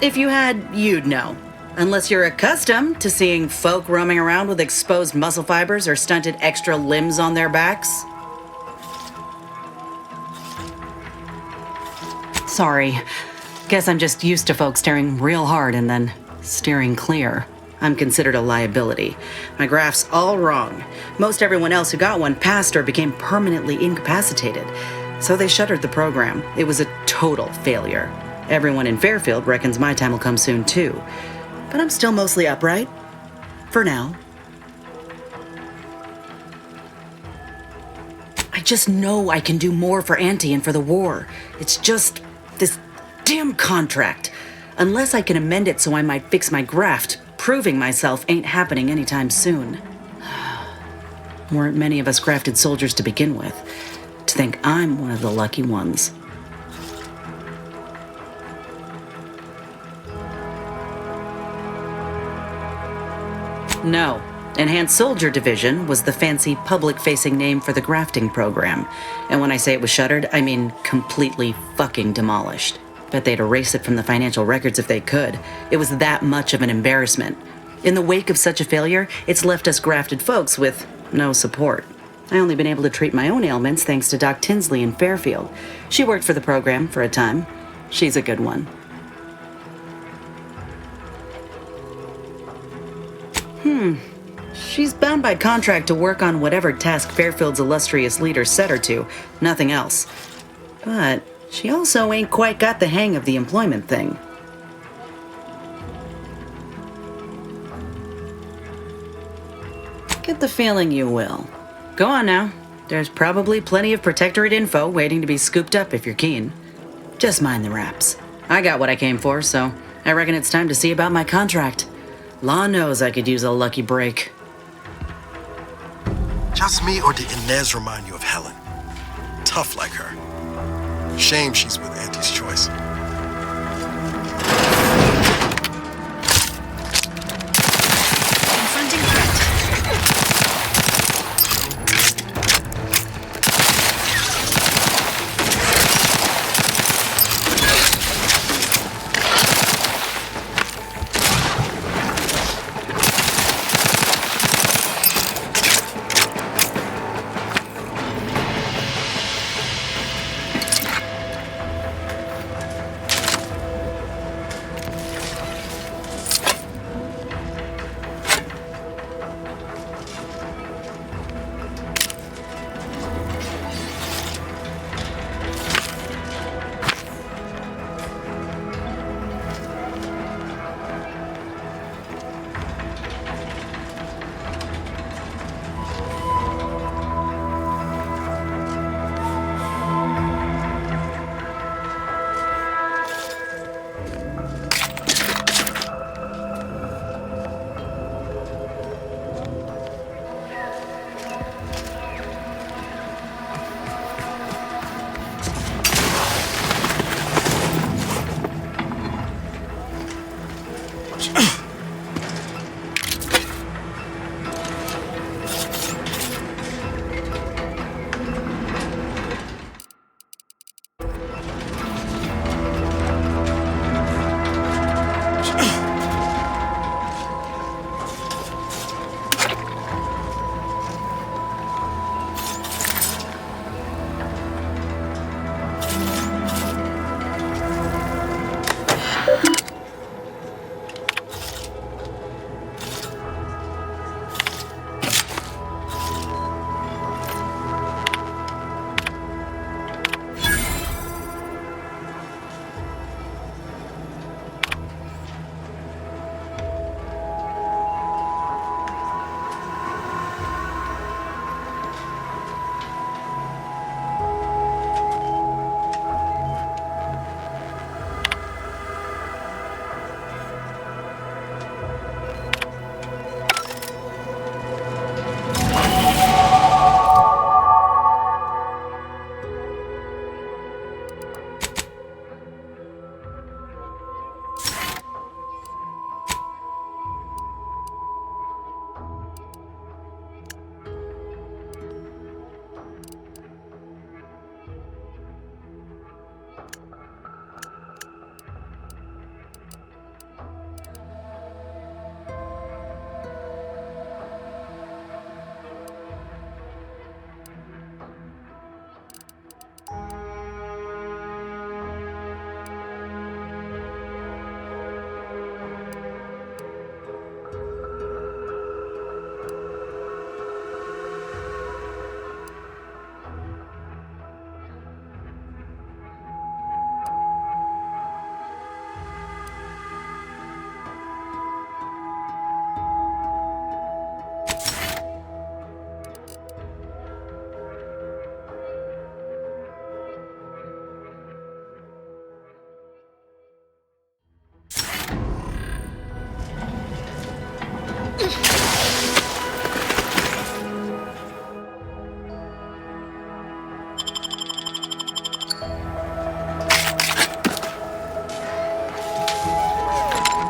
If you had, you'd know. Unless you're accustomed to seeing folk roaming around with exposed muscle fibers or stunted extra limbs on their backs. Sorry. Guess I'm just used to folks staring real hard and then steering clear. I'm considered a liability. My graft's all wrong. Most everyone else who got one passed or became permanently incapacitated. So they shuttered the program. It was a total failure. Everyone in Fairfield reckons my time will come soon too. But I'm still mostly upright. For now. I just know I can do more for Auntie and for the war. It's just this damn contract. Unless I can amend it so I might fix my graft, proving myself ain't happening anytime soon. Weren't many of us grafted soldiers to begin with. To think I'm one of the lucky ones. No. Enhanced Soldier Division was the fancy public-facing name for the grafting program. And when I say it was shuttered, I mean completely fucking demolished. Bet they'd erase it from the financial records if they could. It was that much of an embarrassment. In the wake of such a failure, it's left us grafted folks with no support. I only been able to treat my own ailments thanks to Doc Tinsley in Fairfield. She worked for the program for a time. She's a good one. She's bound by contract to work on whatever task Fairfield's illustrious leader set her to, nothing else. But she also ain't quite got the hang of the employment thing. Get the feeling you will. Go on now. There's probably plenty of Protectorate info waiting to be scooped up if you're keen. Just mind the raps. I got what I came for, so I reckon it's time to see about my contract. Law knows I could use a lucky break. Just me, or did Inez remind you of Helen? Tough like her. Shame she's with Auntie's choice. Confronting threat.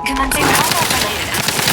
Commencing combat-related activities.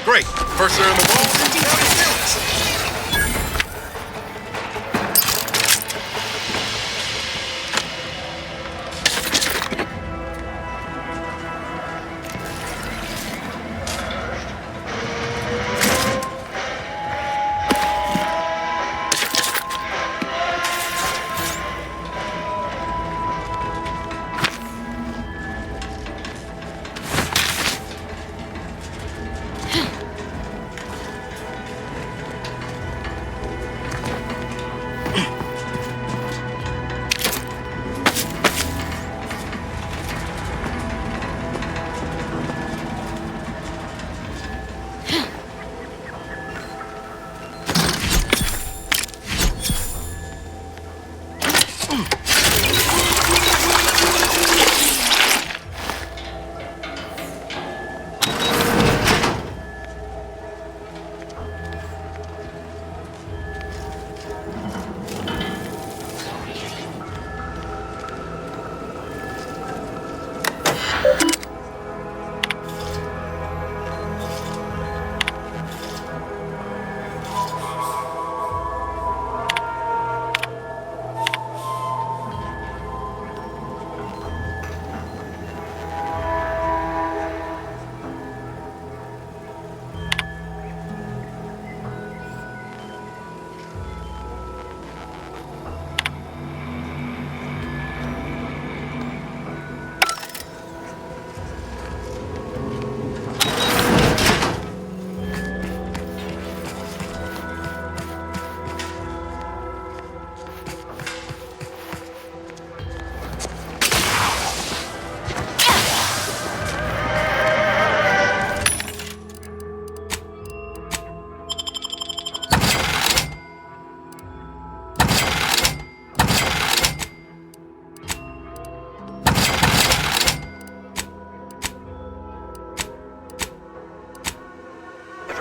Great. First round of all, see how it feels.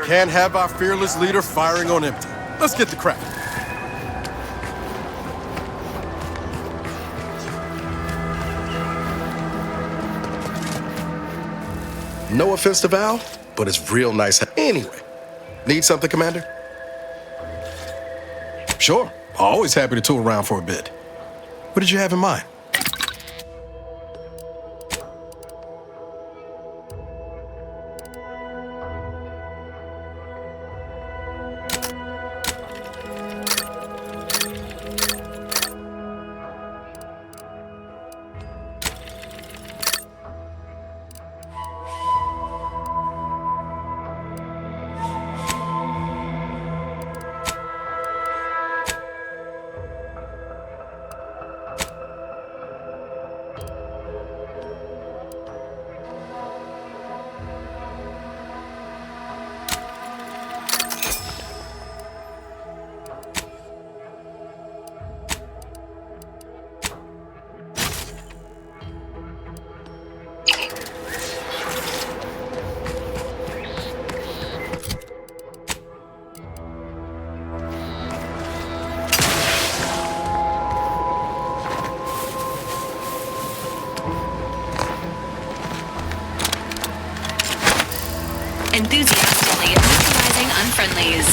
Can't have our fearless leader firing on empty. Let's get to cracking. No offense to Val, but it's real nice. Anyway, need something, Commander? Sure, always happy to tool around for a bit. What did you have in mind? enthusiastically neutralizing unfriendlies.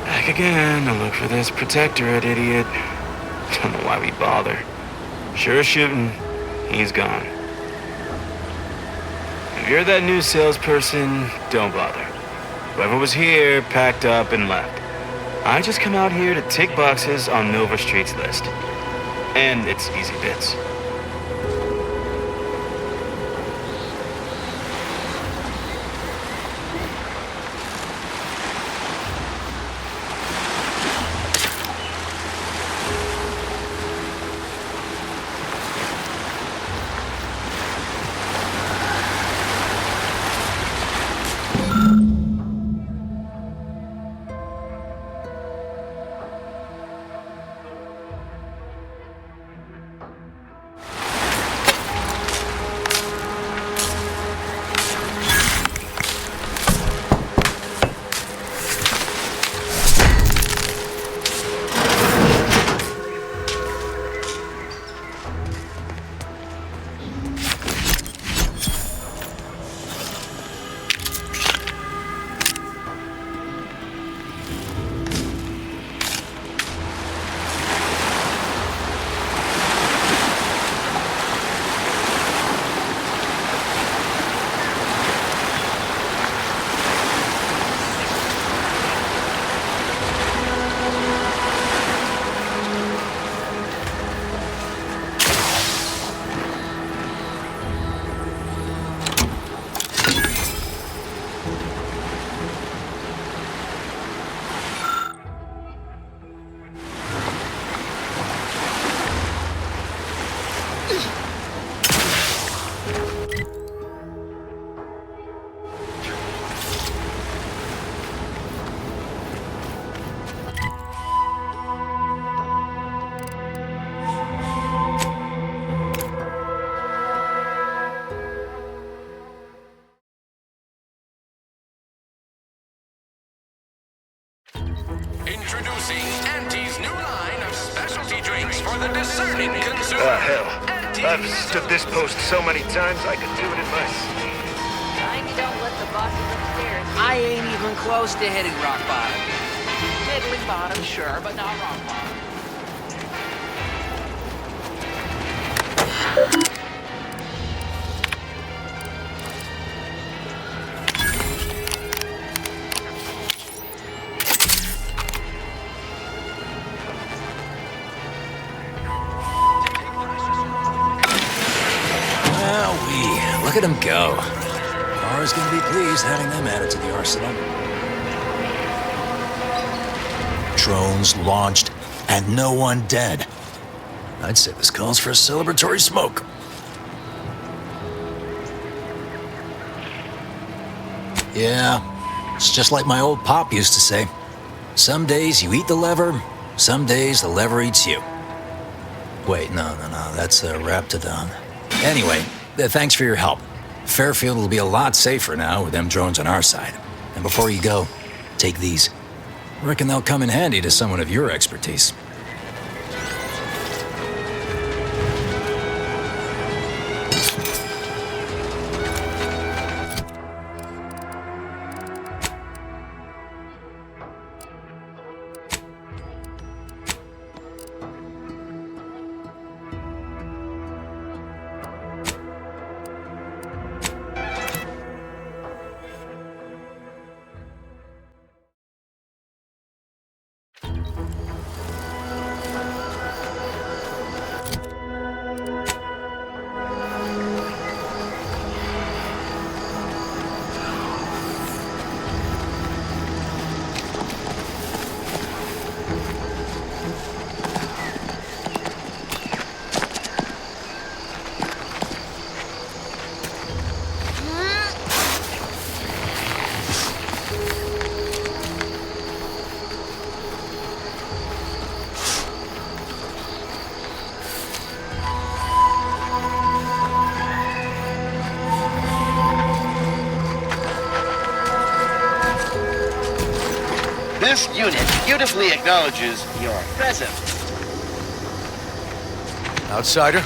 Back again to look for this protectorate idiot. Don't know why we bother. Sure as shooting, he's gone. If you're that new salesperson, don't bother. Whoever was here packed up and left. I just come out here to tick boxes on Nova Street's list. And it's easy bits. Introducing Auntie's new line of specialty drinks for the discerning consumer. Hell. I've stood this post so many times I could do it in my sleep. Don't let the bosses upstairs. I ain't even close to hitting rock bottom. Middling bottom, sure, but not rock bottom. Look at him go. Mara's gonna be pleased having them added to the arsenal. Drones launched and no one dead. I'd say this calls for a celebratory smoke. Yeah, it's just like my old pop used to say. Some days you eat the lever, some days the lever eats you. Wait, no, that's a Raptidon. Anyway, thanks for your help. Fairfield will be a lot safer now with them drones on our side. And before you go, take these. Reckon they'll come in handy to someone of your expertise. This unit beautifully acknowledges your presence. Outsider?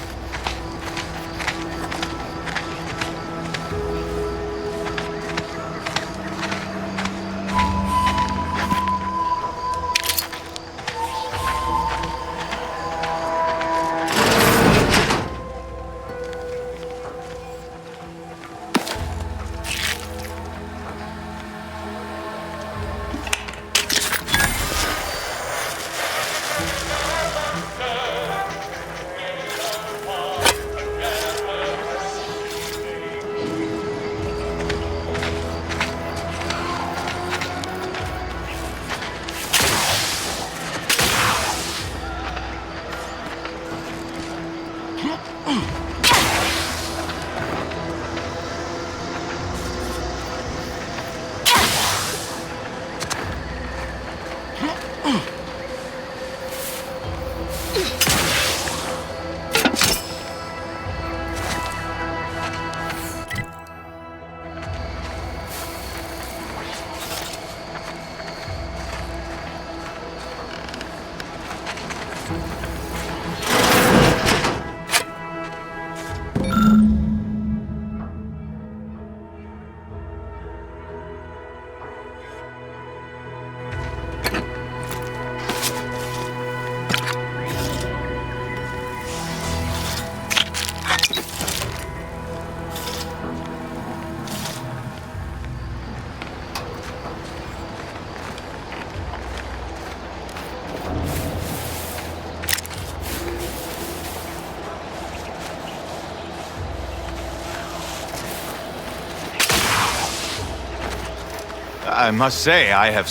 I must say, I have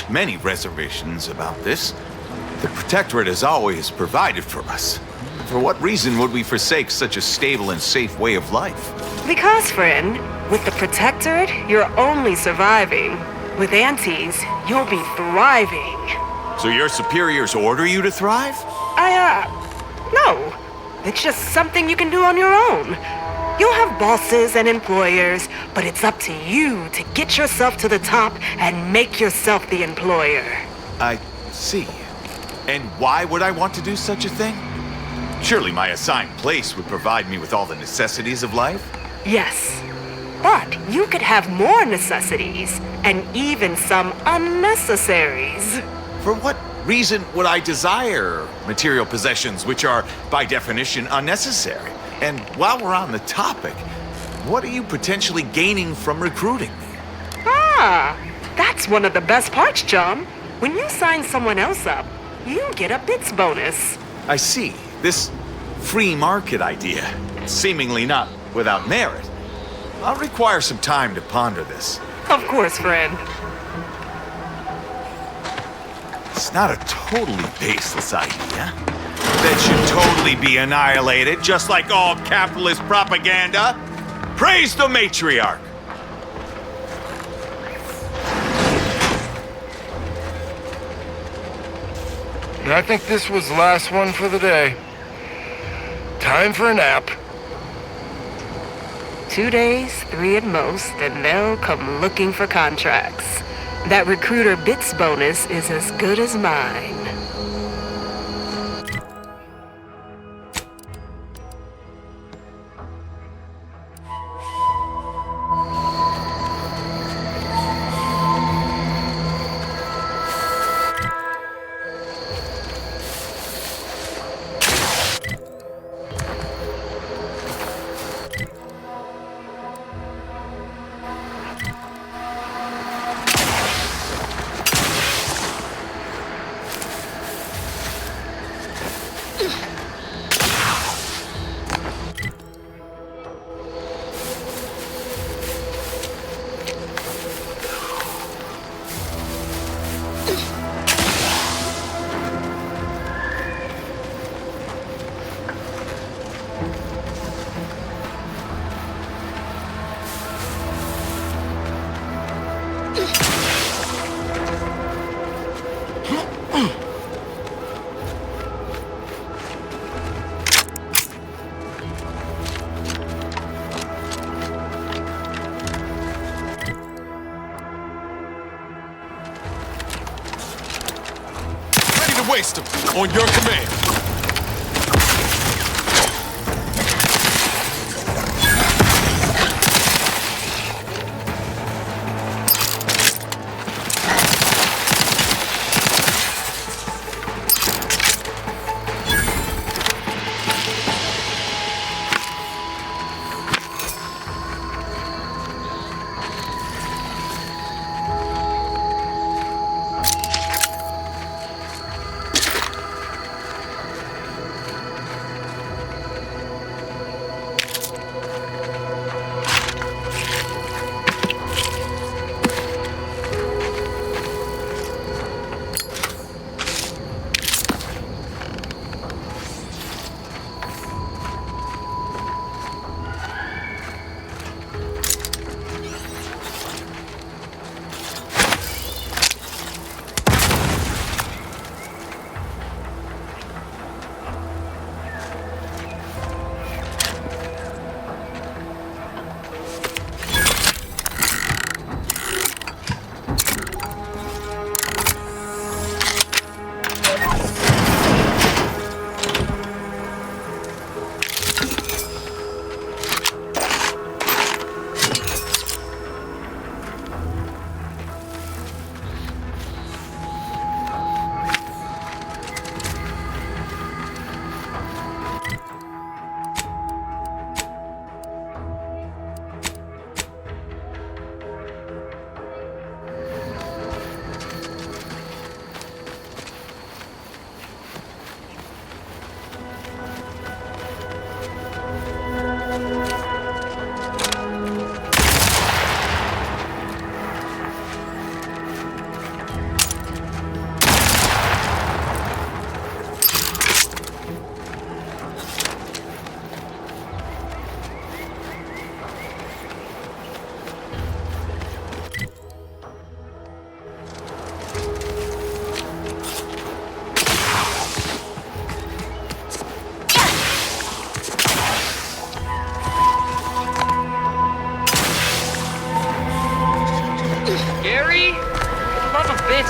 many reservations about this. The Protectorate has always provided for us. For what reason would we forsake such a stable and safe way of life? Because, friend, with the Protectorate, you're only surviving. With Antes, you'll be thriving. So your superiors order you to thrive? No. It's just something you can do on your own. You'll have bosses and employers, but it's up to you to get yourself to the top and make yourself the employer. I see. And why would I want to do such a thing? Surely my assigned place would provide me with all the necessities of life? Yes. But you could have more necessities, and even some unnecessaries. For what reason would I desire material possessions which are, by definition, unnecessary? And while we're on the topic, what are you potentially gaining from recruiting me? That's one of the best parts, John. When you sign someone else up, you get a bits bonus. I see. This free market idea, seemingly not without merit. I'll require some time to ponder this. Of course, friend. It's not a totally baseless idea. That should totally be annihilated, just like all capitalist propaganda. Praise the matriarch! I think this was the last one for the day. Time for a nap. 2 days, 3 at most, and they'll come looking for contracts. That recruiter bits bonus is as good as mine. waste them. On your command.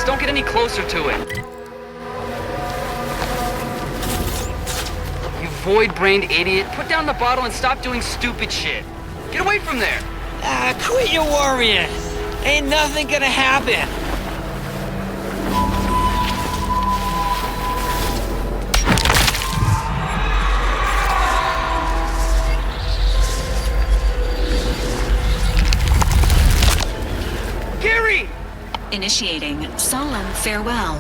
Don't get any closer to it. You void-brained idiot. Put down the bottle and stop doing stupid shit. Get away from there. Quit your worrying. Ain't nothing gonna happen. Initiating solemn farewell.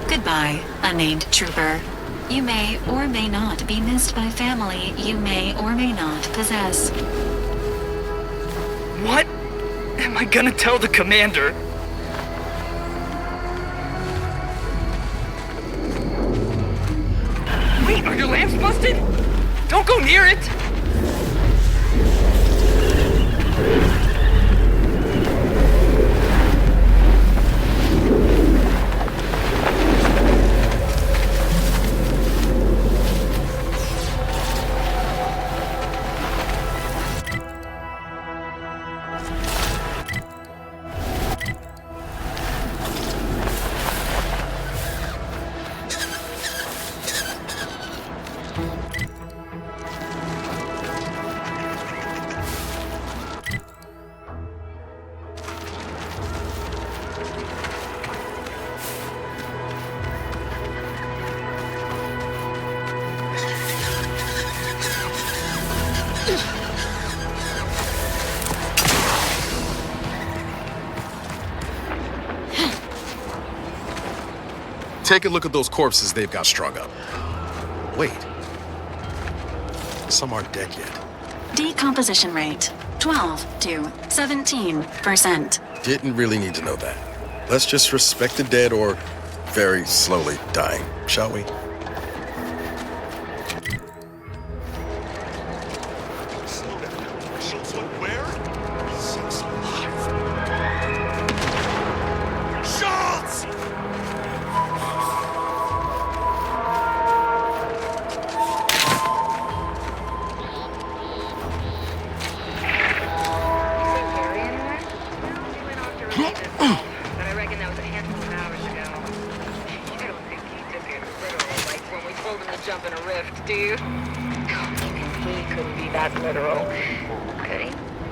Goodbye, unnamed trooper. You may or may not be missed by family you may or may not possess. What am I gonna tell the commander? Wait, are your lamps busted? Don't go near it! Take a look at those corpses they've got strung up. Wait. Some aren't dead yet. Decomposition rate 12 to 17%. Didn't really need to know that. Let's just respect the dead or very slowly dying, shall we?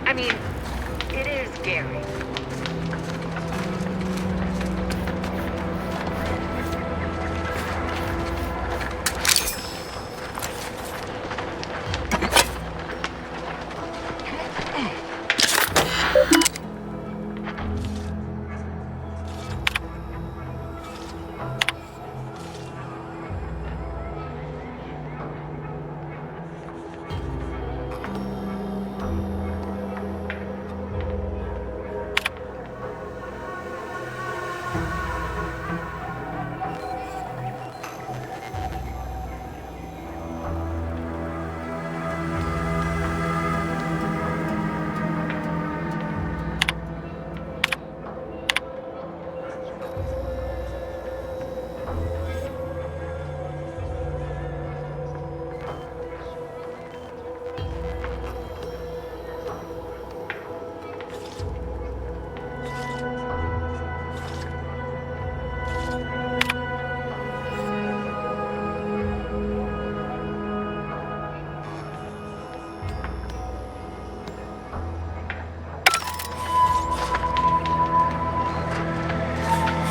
I mean, it is Gary.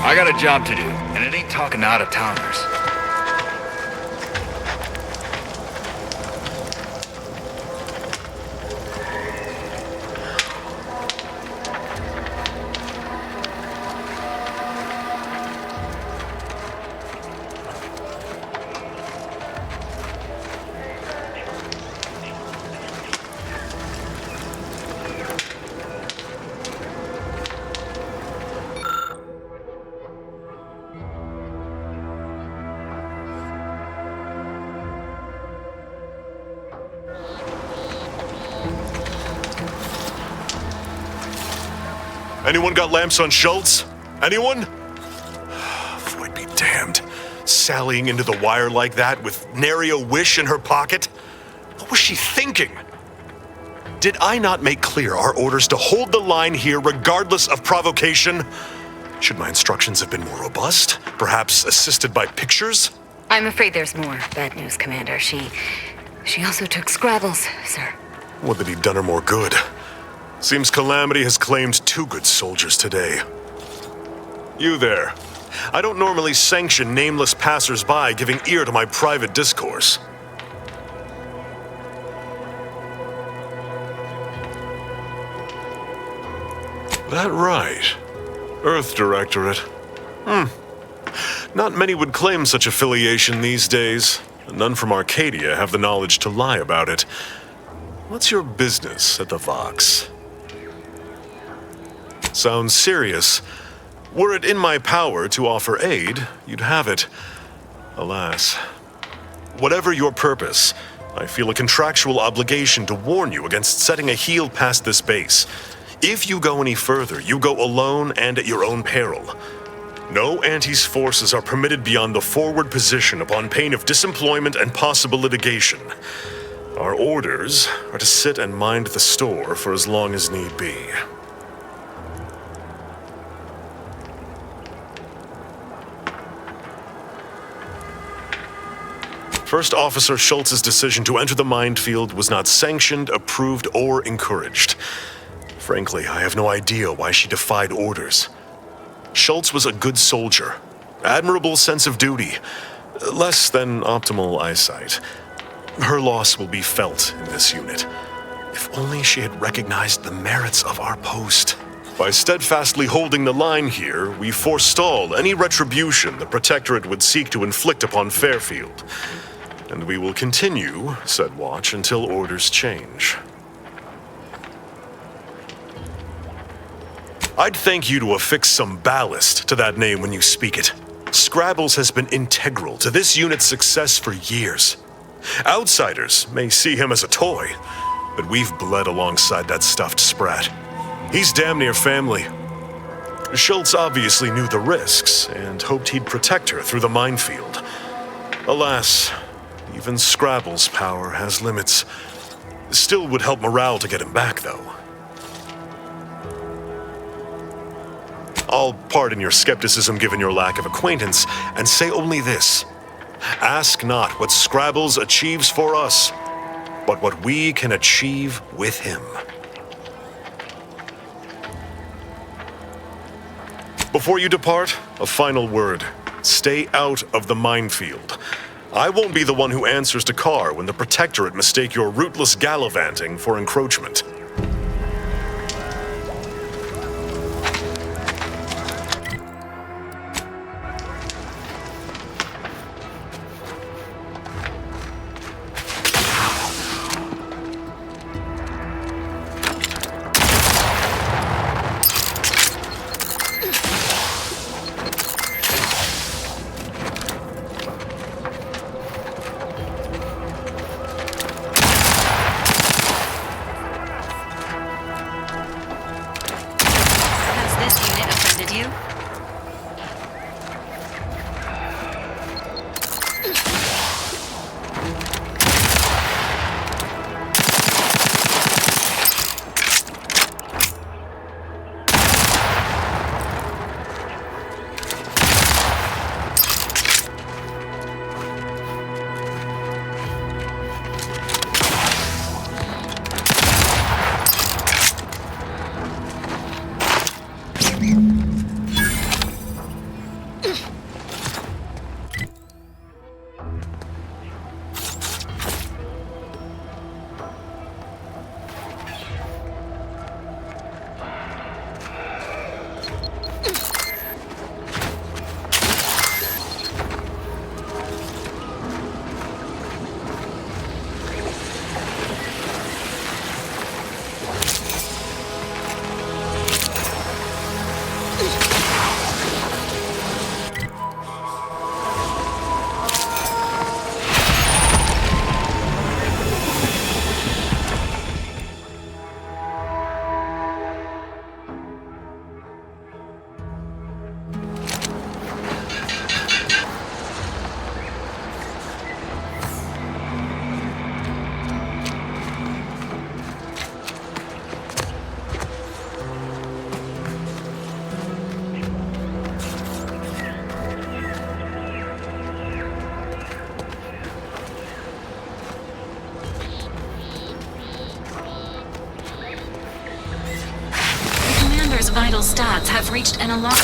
I got a job to do, and it ain't talking to out-of-towners. Anyone got lamps on Schultz? Anyone? Void be damned. Sallying into the wire like that with nary a wish in her pocket? What was she thinking? Did I not make clear our orders to hold the line here regardless of provocation? Should my instructions have been more robust? Perhaps assisted by pictures? I'm afraid there's more bad news, Commander. She also took Scrabbles, sir. Would that he'd done her more good. Seems Calamity has claimed 2 good soldiers today. You there. I don't normally sanction nameless passers-by giving ear to my private discourse. That right. Earth Directorate. Not many would claim such affiliation these days. None from Arcadia have the knowledge to lie about it. What's your business at the Vox? Sounds serious. Were it in my power to offer aid, you'd have it. Alas. Whatever your purpose, I feel a contractual obligation to warn you against setting a heel past this base. If you go any further, you go alone and at your own peril. No Anti's forces are permitted beyond the forward position upon pain of disemployment and possible litigation. Our orders are to sit and mind the store for as long as need be. First Officer Schultz's decision to enter the minefield was not sanctioned, approved, or encouraged. Frankly, I have no idea why she defied orders. Schultz was a good soldier, admirable sense of duty, less than optimal eyesight. Her loss will be felt in this unit. If only she had recognized the merits of our post. By steadfastly holding the line here, we forestall any retribution the Protectorate would seek to inflict upon Fairfield. And we will continue said watch until orders change. I'd thank you to affix some ballast to that name when you speak it. Scrabbles has been integral to this unit's success for years. Outsiders may see him as a toy, but we've bled alongside that stuffed sprat. He's damn near family. Schultz obviously knew the risks and hoped he'd protect her through the minefield. Alas, even Scrabble's power has limits. Still would help morale to get him back, though. I'll pardon your skepticism given your lack of acquaintance, and say only this. Ask not what Scrabbles achieves for us, but what we can achieve with him. Before you depart, a final word. Stay out of the minefield. I won't be the one who answers to Carr when the Protectorate mistake your rootless gallivanting for encroachment. Vital stats have reached an alarm.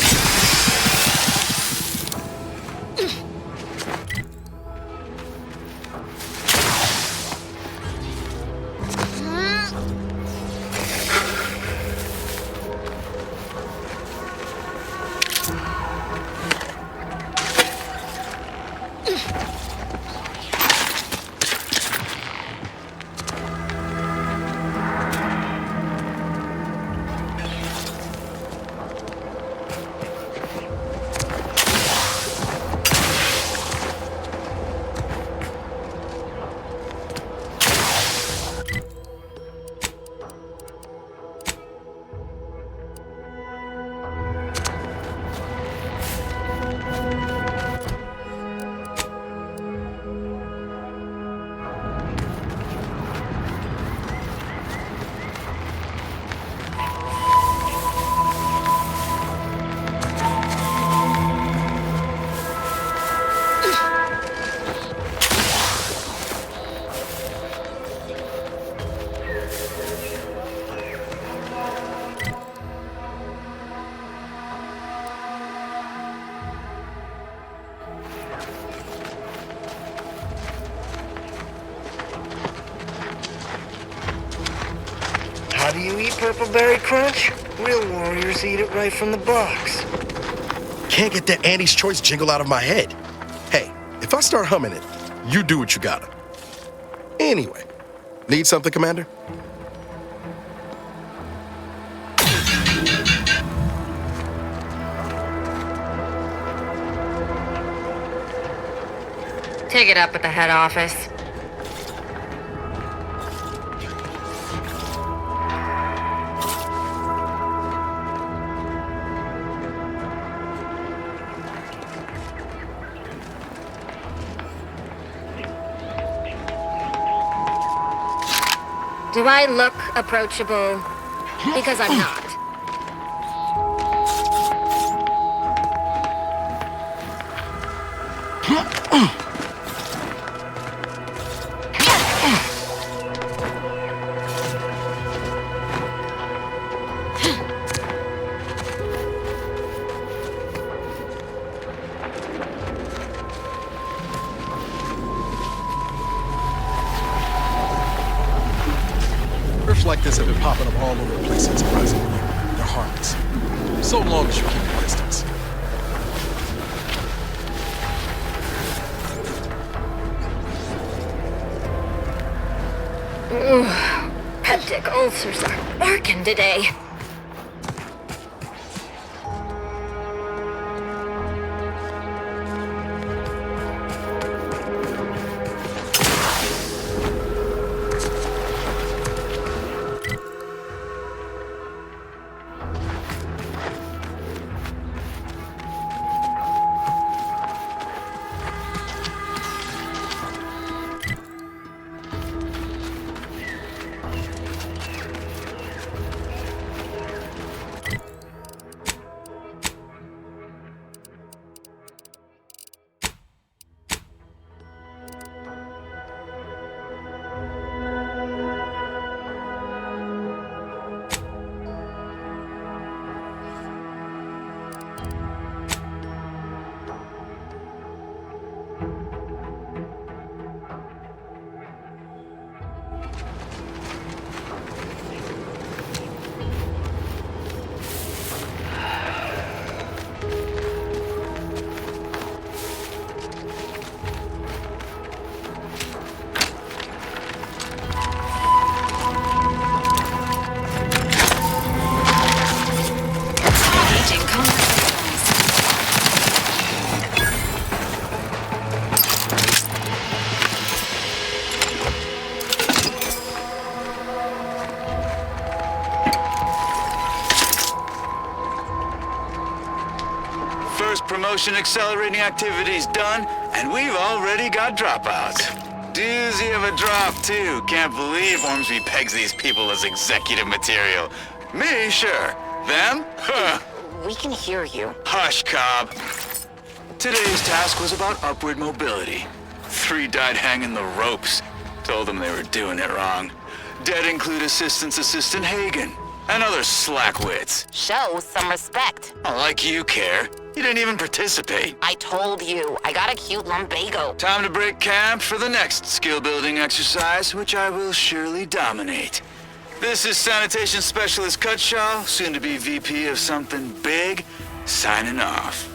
How do you eat Purple Berry Crunch? Real warriors eat it right from the box. Can't get that Andy's Choice jingle out of my head. Hey, if I start humming it, you do what you gotta. Anyway, need something, Commander? Take it up at the head office. Do I look approachable? Because I'm not. popping up all over the place and surprising you. They're harmless. So long as you keep your distance. Ugh, peptic ulcers are barking today. Promotion accelerating activities done, and we've already got dropouts. Doozy of a drop, too. Can't believe Ormsby pegs these people as executive material. Me, sure. Them? Huh. We can hear you. Hush, Cobb. Today's task was about upward mobility. 3 died hanging the ropes. Told them they were doing it wrong. Dead include Assistant Hagen and other slackwits. Show some respect. Oh, like you care. You didn't even participate. I told you, I got a cute lumbago. Time to break camp for the next skill-building exercise, which I will surely dominate. This is Sanitation Specialist Cutshaw, soon to be VP of something big, signing off.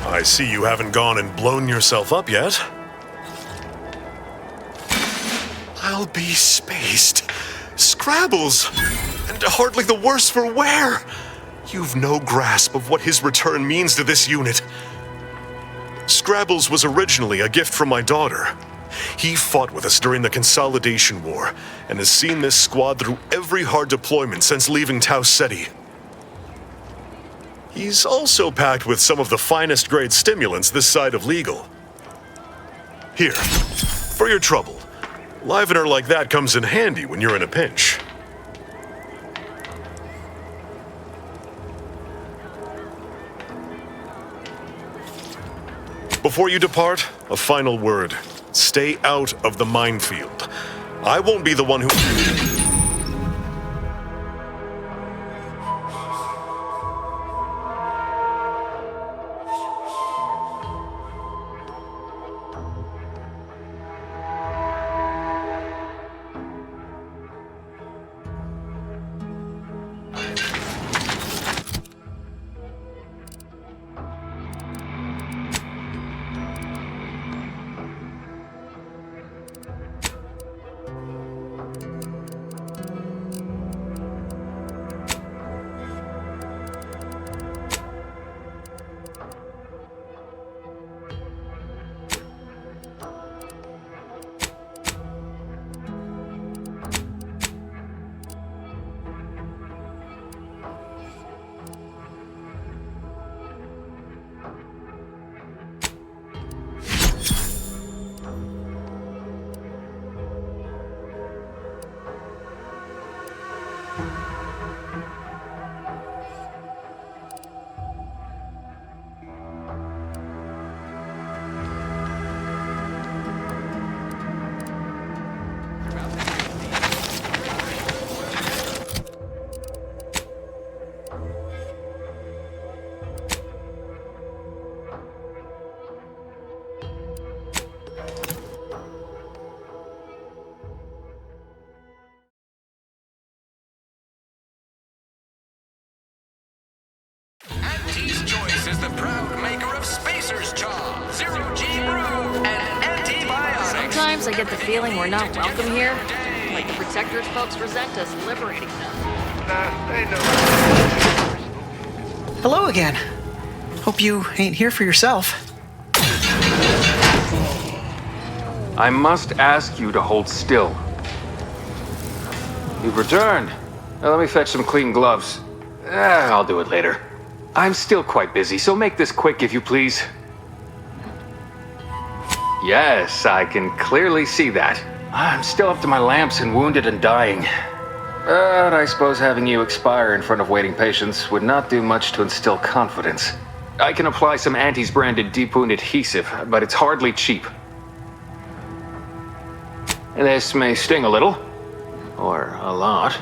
I see you haven't gone and blown yourself up yet. I'll be spaced. Scrabbles! And hardly the worse for wear! You've no grasp of what his return means to this unit. Scrabbles was originally a gift from my daughter. He fought with us during the Consolidation War, and has seen this squad through every hard deployment since leaving Tau Ceti. He's also packed with some of the finest grade stimulants this side of legal. Here, for your trouble. Livener like that comes in handy when you're in a pinch. Before you depart, a final word. Stay out of the minefield. I won't be the one who... Sometimes I get the feeling we're not welcome here. Like the Protectorate folks resent us liberating them. They know. Hello again. Hope you ain't here for yourself. I must ask you to hold still. You've returned. Now let me fetch some clean gloves. I'll do it later. I'm still quite busy, so make this quick if you please. Yes, I can clearly see that. I'm still up to my lamps and wounded and dying. But I suppose having you expire in front of waiting patients would not do much to instill confidence. I can apply some Antes branded deep wound adhesive, but it's hardly cheap. This may sting a little, or a lot.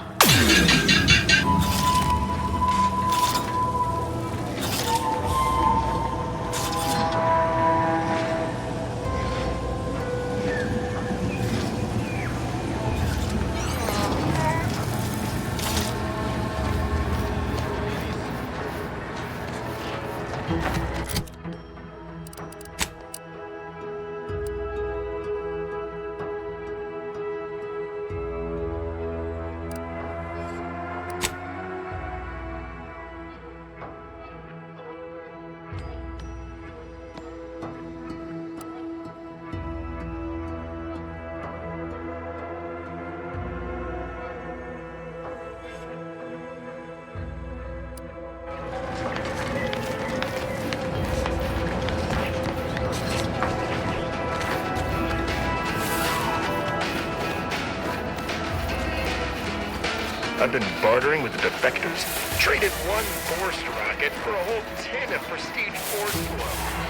I've been bartering with the defectors. Traded one forced rocket for a whole tin of prestige force flow.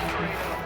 Straight up.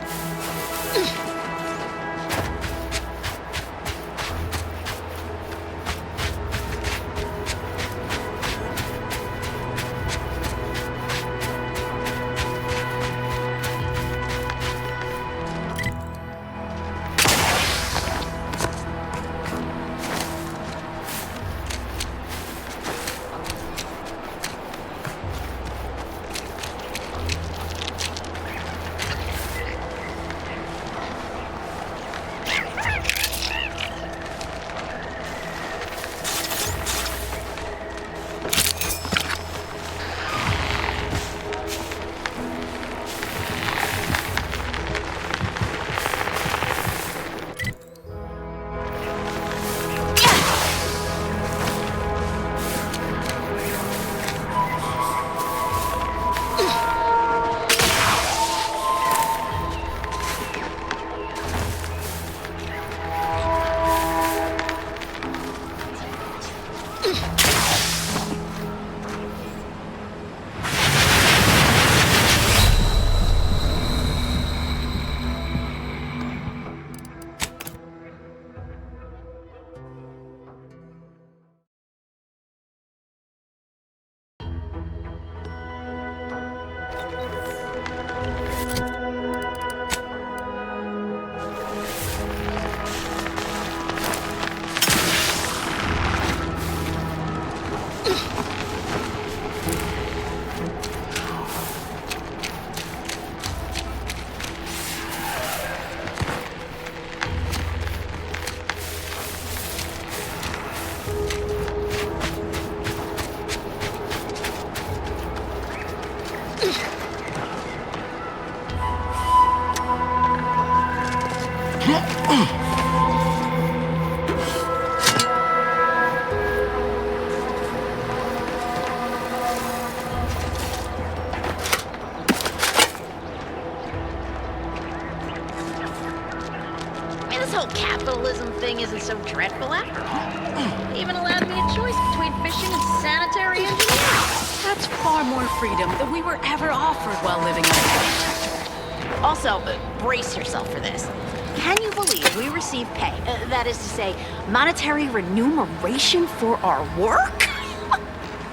This whole capitalism thing isn't so dreadful after all. They even allowed me a choice between fishing and sanitary engineering. That's far more freedom than we were ever offered while living under the Protectorate. Also, brace yourself for this. Can you believe we receive pay, that is to say, monetary remuneration for our work?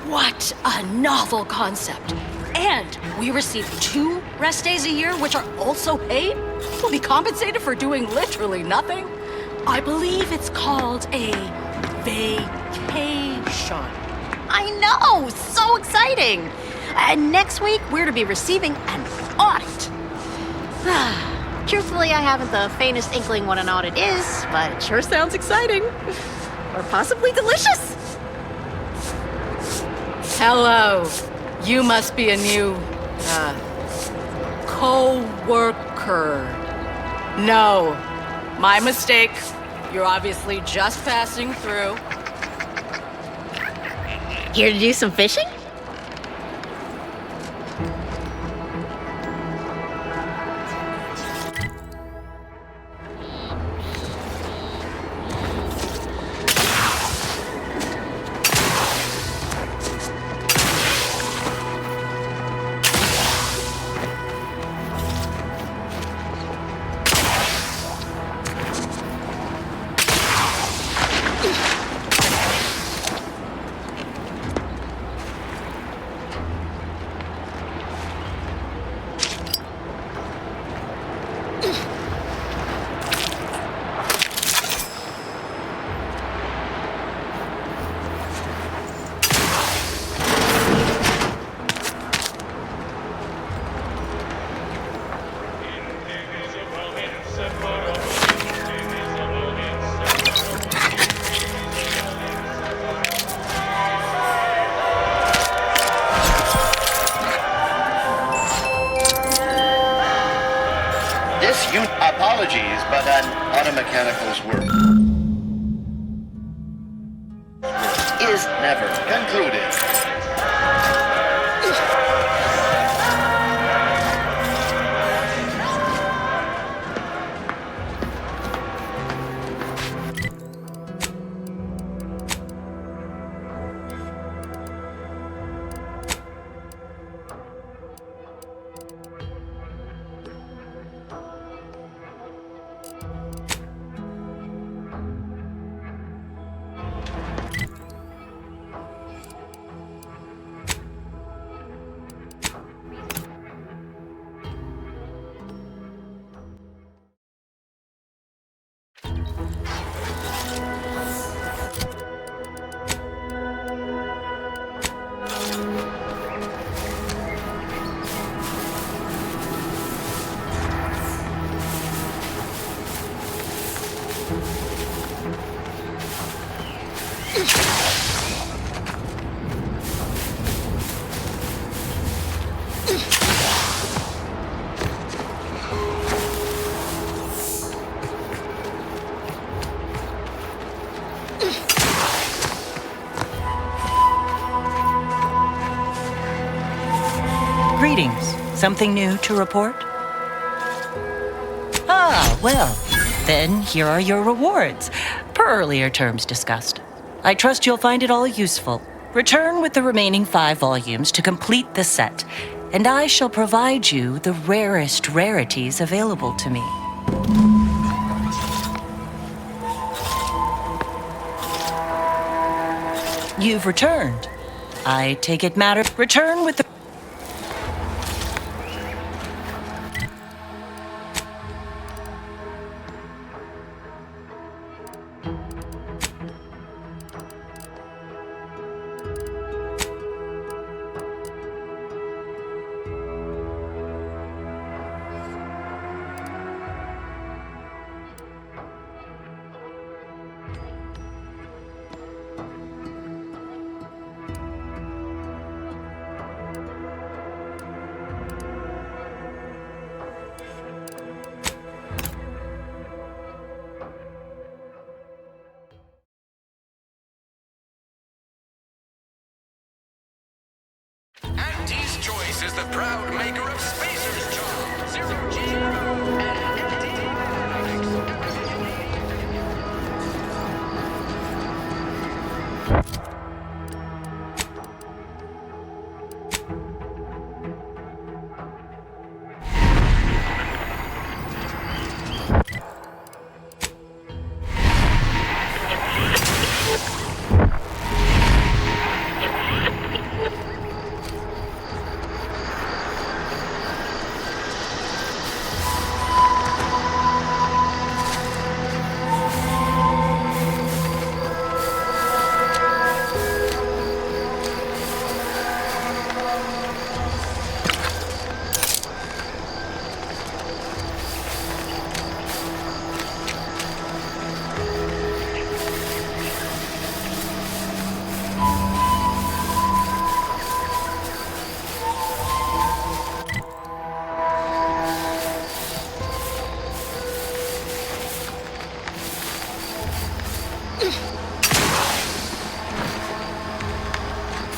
What a novel concept. And we receive 2 rest days a year, which are also paid? We'll be compensated for doing literally nothing? I believe it's called a vacation. I know! So exciting! And next week, we're to be receiving an audit. Truthfully, I haven't the faintest inkling what an audit is, but it sure sounds exciting. Or possibly delicious. Hello. You must be a new, co-worker. No. My mistake. You're obviously just passing through. Here to do some fishing? Apologies, but an automechanical's work is never concluded. Greetings. Something new to report? Ah, well, then here are your rewards, per earlier terms discussed. I trust you'll find it all useful. Return with the remaining 5 volumes to complete the set, and I shall provide you the rarest rarities available to me. You've returned. I take it matter. Return with the Auntie's Choice is the proud maker of Spacer's Charm, Zero G, and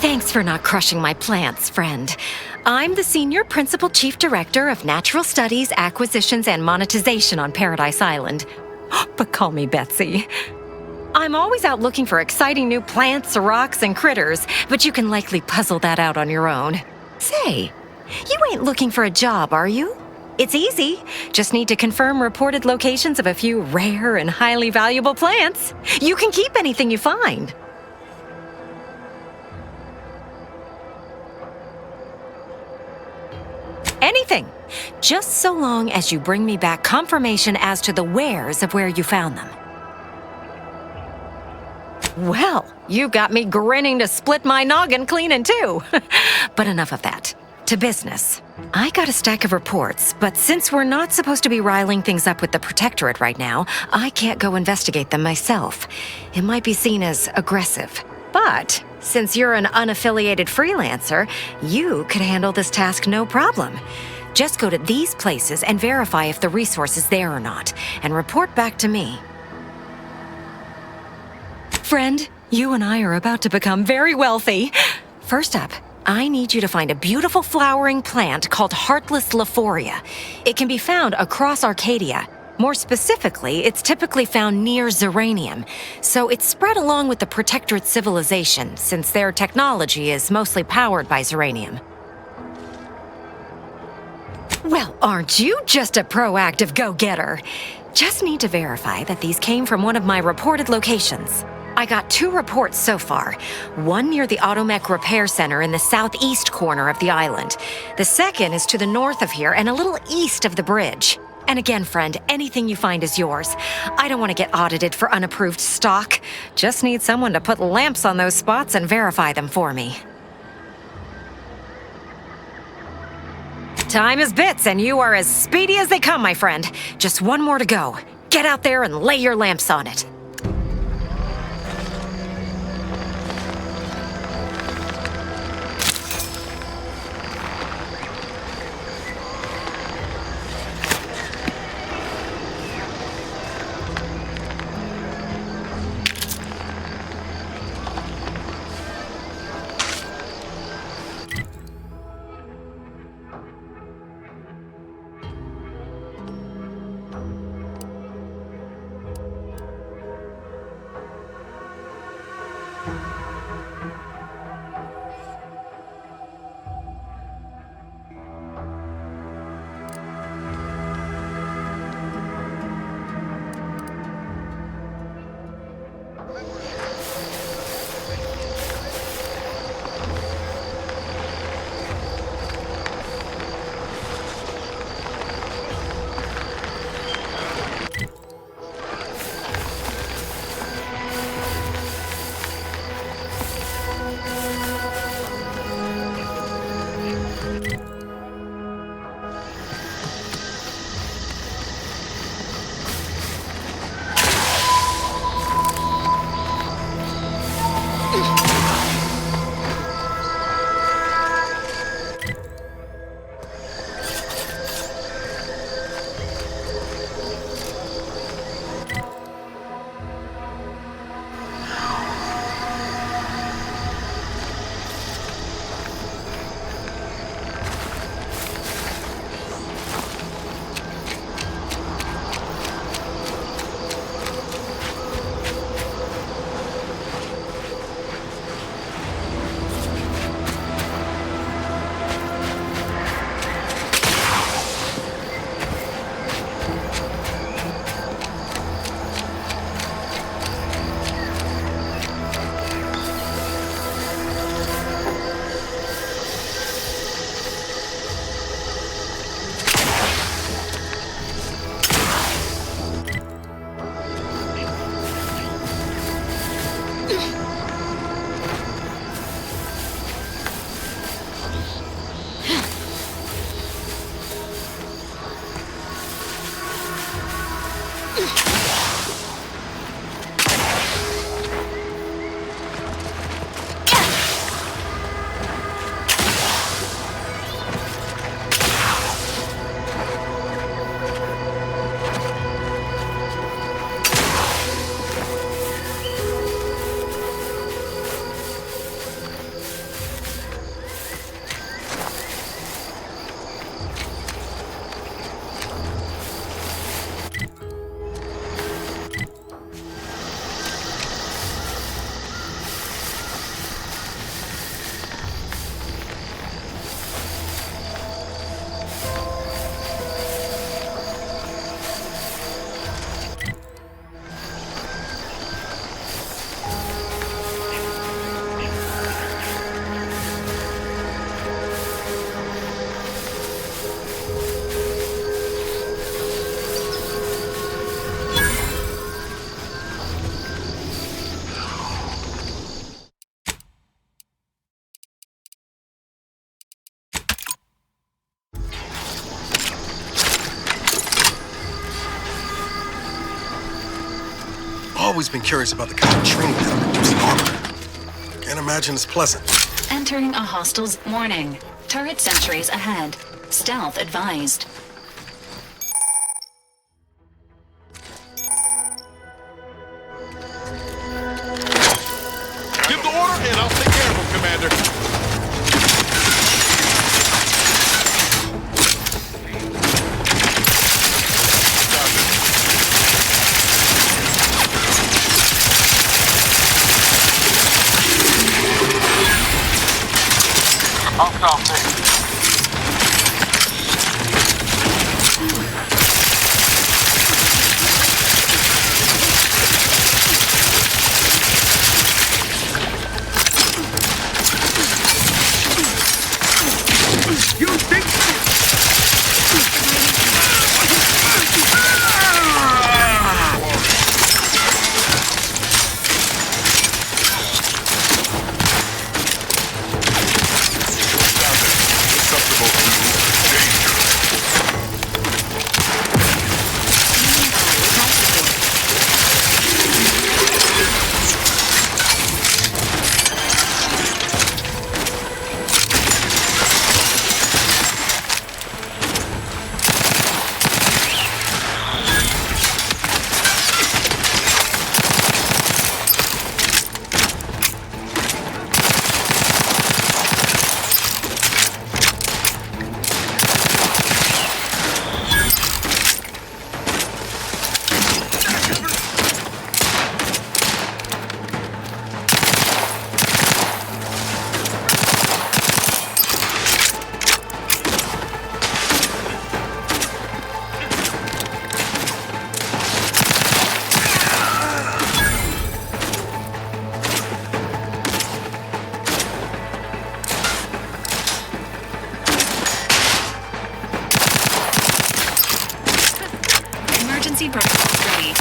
Thanks for not crushing my plants, friend. I'm the Senior Principal Chief Director of Natural Studies, Acquisitions, and Monetization on Paradise Island. But call me Betsy. I'm always out looking for exciting new plants, rocks, and critters, but you can likely puzzle that out on your own. Say, you ain't looking for a job, are you? It's easy. Just need to confirm reported locations of a few rare and highly valuable plants. You can keep anything you find. Anything. Just so long as you bring me back confirmation as to the wheres of where you found them. Well, you got me grinning to split my noggin clean in two. But enough of that. To business. I got a stack of reports, but since we're not supposed to be riling things up with the Protectorate right now, I can't go investigate them myself. It might be seen as aggressive. But since you're an unaffiliated freelancer, you could handle this task no problem. Just go to these places and verify if the resource is there or not, and report back to me. Friend, you and I are about to become very wealthy. First up, I need you to find a beautiful flowering plant called Heartless Lephoria. It can be found across Arcadia. More specifically, it's typically found near Zeranium, so it's spread along with the Protectorate civilization, since their technology is mostly powered by Zeranium. Well, aren't you just a proactive go-getter? Just need to verify that these came from one of my reported locations. I got 2 reports so far. One near the Automech Repair Center in the southeast corner of the island. The second is to the north of here and a little east of the bridge. And again, friend, anything you find is yours. I don't want to get audited for unapproved stock. Just need someone to put lamps on those spots and verify them for me. Time is bits, and you are as speedy as they come, my friend. Just one more to go. Get out there and lay your lamps on it. always been curious about the kind of training that'll reduce armor. Can't imagine it's pleasant. Entering a hostel's warning. Turret sentries ahead. Stealth advised. Give the order and I'll take care of him, Commander. Hostile thing. Emergency protocol ready.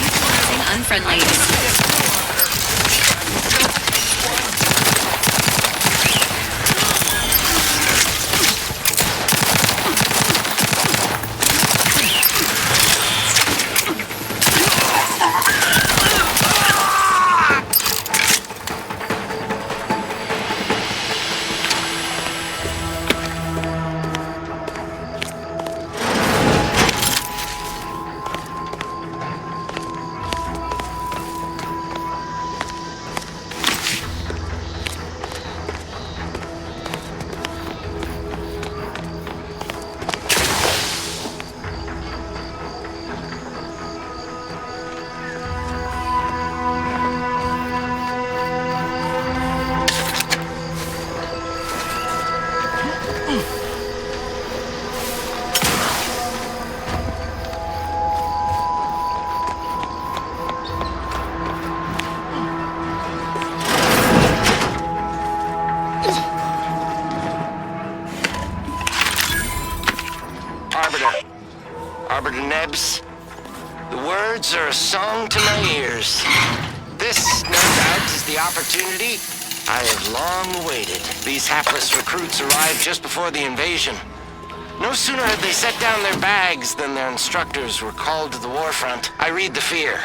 Neutralizing unfriendlies. Arbiter Nebs, the words are a song to my ears. This, no doubt, is the opportunity I have long awaited. These hapless recruits arrived just before the invasion. No sooner had they set down their bags than their instructors were called to the war front. I read the fear,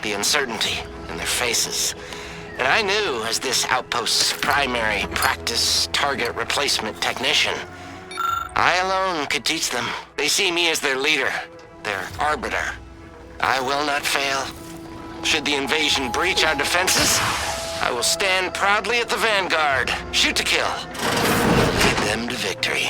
the uncertainty in their faces. And I knew, as this outpost's primary practice target replacement technician, I alone could teach them. They see me as their leader, their arbiter. I will not fail. Should the invasion breach our defenses, I will stand proudly at the vanguard, shoot to kill, lead them to victory.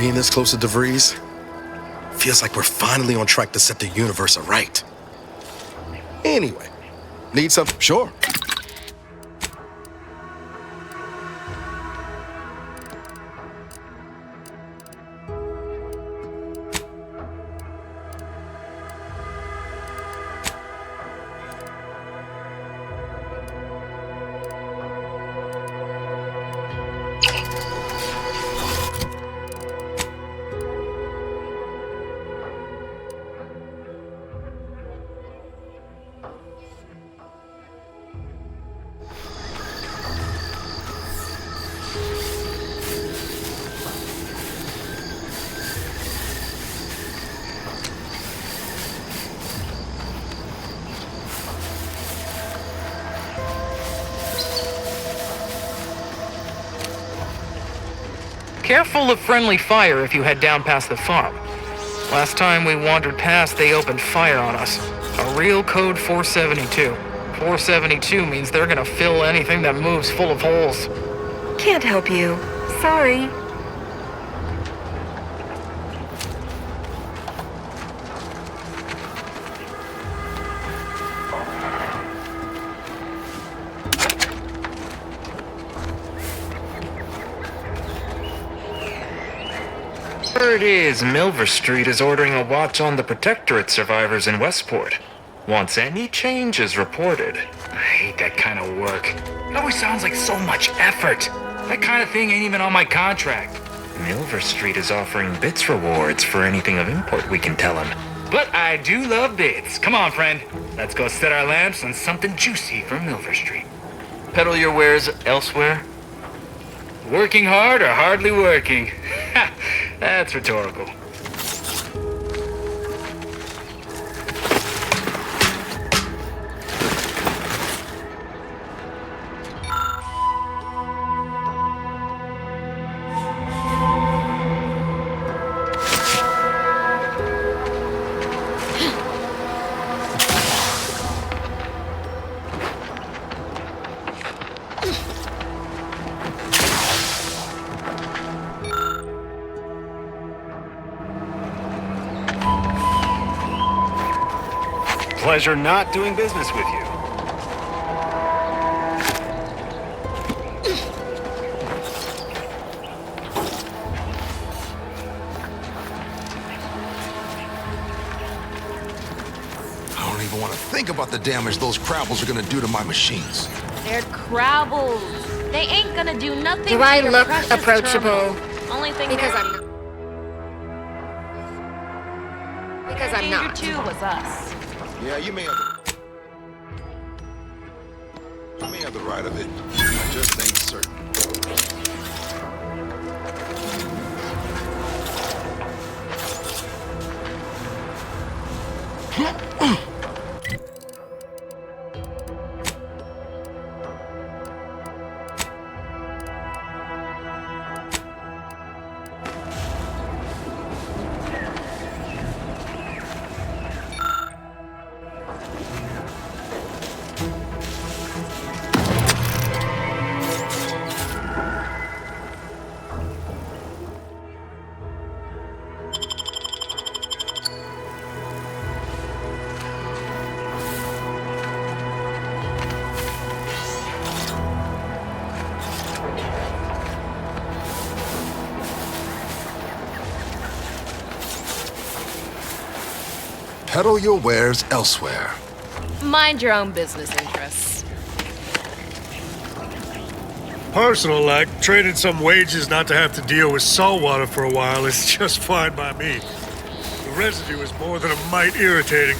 Being this close to DeVries feels like we're finally on track to set the universe aright. Anyway, need something? Sure. Careful of friendly fire if you head down past the farm. Last time we wandered past, they opened fire on us. A real code 472. 472 means they're gonna fill anything that moves full of holes. Can't help you. Sorry. Word is Milver Street is ordering a watch on the Protectorate survivors in Westport. Once any change is reported. I hate that kind of work. It always sounds like so much effort. That kind of thing ain't even on my contract. Milver Street is offering bits rewards for anything of import we can tell him. But I do love bits. Come on, friend. Let's go set our lamps on something juicy from Milver Street. Peddle your wares elsewhere? Working hard or hardly working? Ha! That's rhetorical. Pleasure not doing business with you. I don't even want to think about the damage those crabbles are gonna do to my machines. They're crabbles. They ain't gonna do nothing. Do to I your look precious approachable? terminal. Only thing Because they're I'm Because I'm not. Danger 2 was us. Yeah, you may have the right of it. I just ain't certain. Peddle your wares elsewhere. Mind your own business interests. Personal, like, trading some wages not to have to deal with saltwater for a while is just fine by me. The residue is more than a mite irritating.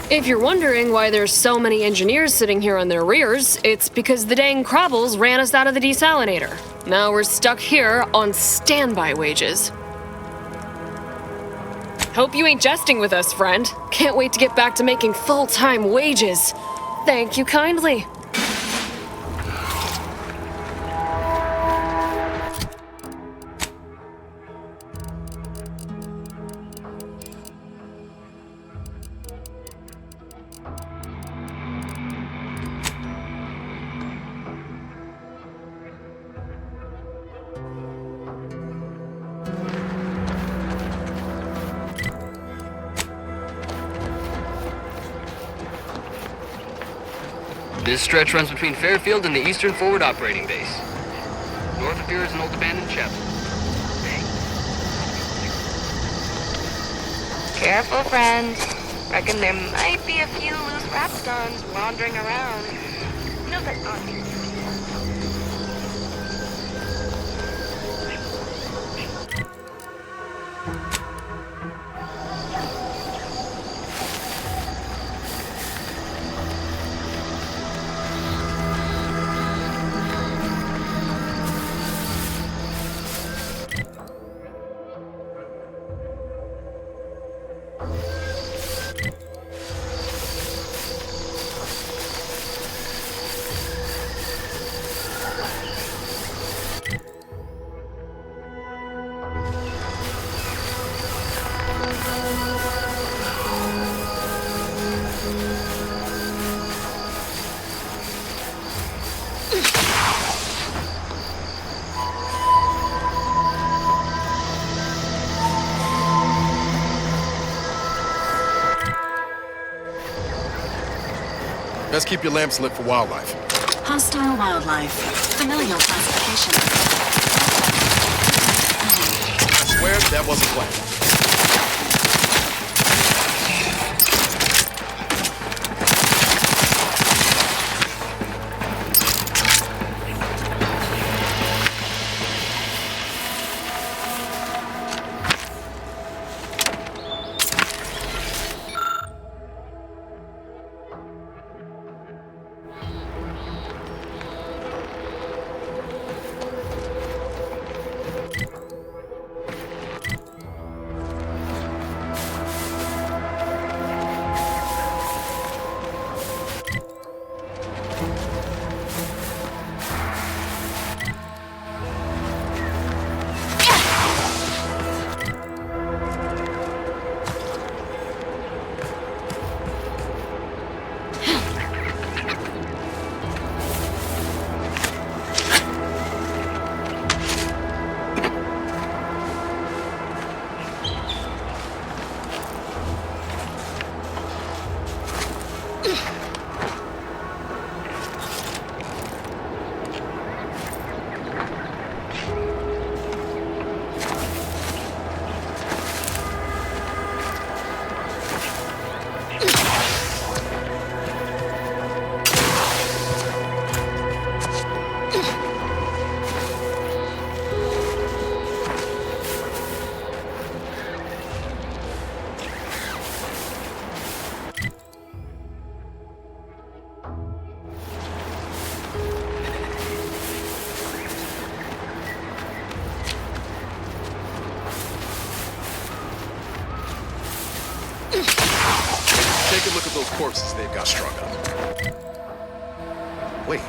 If you're wondering why there's so many engineers sitting here on their rears, it's because the dang crabbles ran us out of the desalinator. Now we're stuck here on standby wages. Hope you ain't jesting with us, friend. Can't wait to get back to making full-time wages. Thank you kindly. This stretch runs between Fairfield and the Eastern Forward Operating Base. North of here is an old abandoned chapel. Careful, friend. Reckon there might be a few loose rapstons wandering around. No, but Best keep your lamps lit for wildlife. Hostile wildlife. Familial classification. I swear that wasn't planned. Take a look at those corpses they've got strung up. Wait.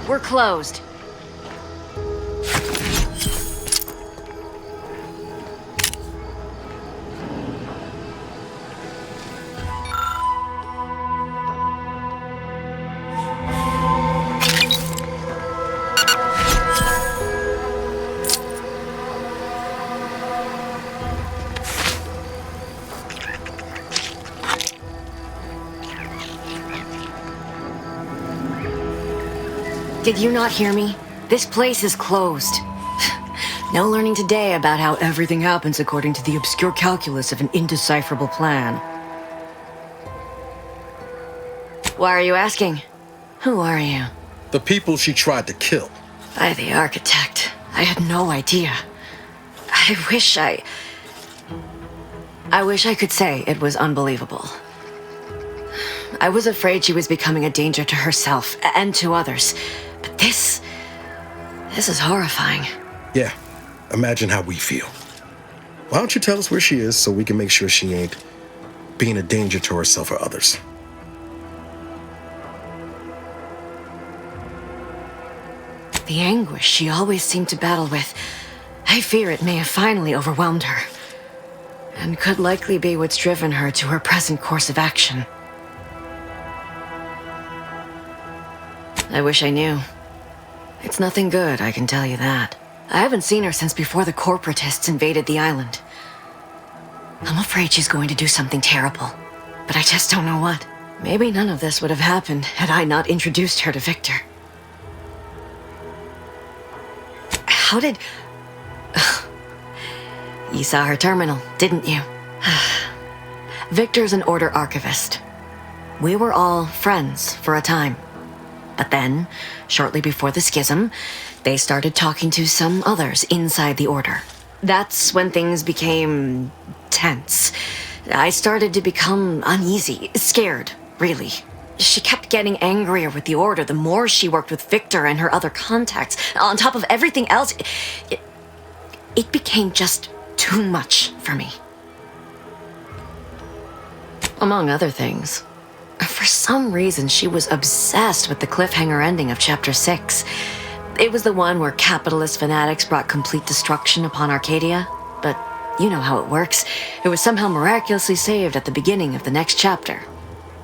We're closed. Did you not hear me? This place is closed. No learning today about how everything happens according to the obscure calculus of an indecipherable plan. Why are you asking? Who are you? The people she tried to kill. By the architect. I had no idea. I wish I could say it was unbelievable. I was afraid she was becoming a danger to herself and to others. But this is horrifying. Yeah, imagine how we feel. Why don't you tell us where she is so we can make sure she ain't being a danger to herself or others? The anguish she always seemed to battle with, I fear it may have finally overwhelmed her, and could likely be what's driven her to her present course of action. I wish I knew. It's nothing good, I can tell you that. I haven't seen her since before the corporatists invaded the island. I'm afraid she's going to do something terrible, but I just don't know what. Maybe none of this would have happened had I not introduced her to Victor. How did... You saw her terminal, didn't you? Victor's an Order archivist. We were all friends for a time. But then, shortly before the schism, they started talking to some others inside the Order. That's when things became tense. I started to become uneasy, scared, really. She kept getting angrier with the Order the more she worked with Victor and her other contacts. On top of everything else, it became just too much for me. Among other things, for some reason she was obsessed with the cliffhanger ending of Chapter 6. It was the one where capitalist fanatics brought complete destruction upon Arcadia. But you know how it works. It was somehow miraculously saved at the beginning of the next chapter.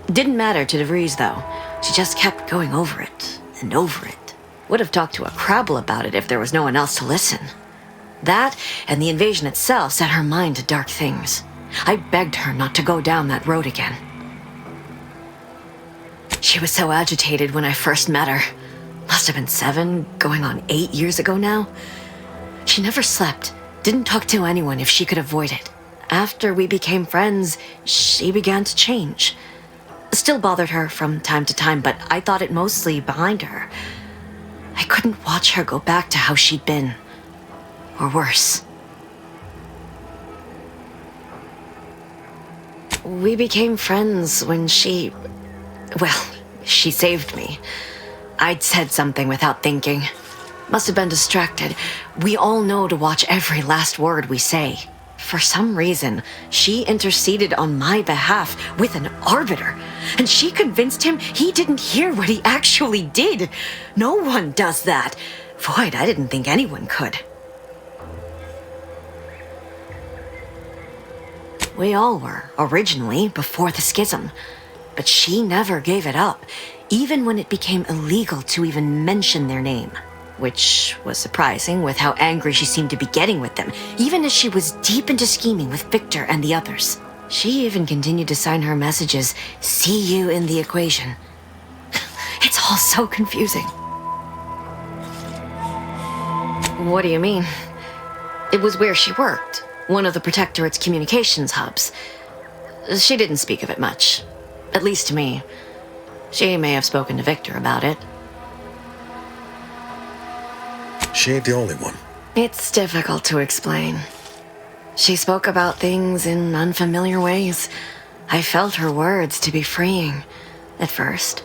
Didn't matter to DeVries, though. She just kept going over it and over it. Would have talked to a Crabble about it if there was no one else to listen. That and the invasion itself set her mind to dark things. I begged her not to go down that road again. She was so agitated when I first met her. Must have been 7, going on 8 years ago now. She never slept, didn't talk to anyone if she could avoid it. After we became friends, she began to change. Still bothered her from time to time, but I thought it mostly behind her. I couldn't watch her go back to how she'd been. Or worse. We became friends when she saved me. I'd said something without thinking. Must have been distracted. We all know to watch every last word we say. For some reason, she interceded on my behalf with an arbiter, and she convinced him he didn't hear what he actually did. No one does that. Void, I didn't think anyone could. We all were, originally, before the schism. But she never gave it up, even when it became illegal to even mention their name. Which was surprising with how angry she seemed to be getting with them, even as she was deep into scheming with Victor and the others. She even continued to sign her messages, "See you in the equation." It's all so confusing. What do you mean? It was where she worked, one of the Protectorate's communications hubs. She didn't speak of it much, at least to me. She may have spoken to Victor about it. She ain't the only one. It's difficult to explain. She spoke about things in unfamiliar ways. I felt her words to be freeing, at first.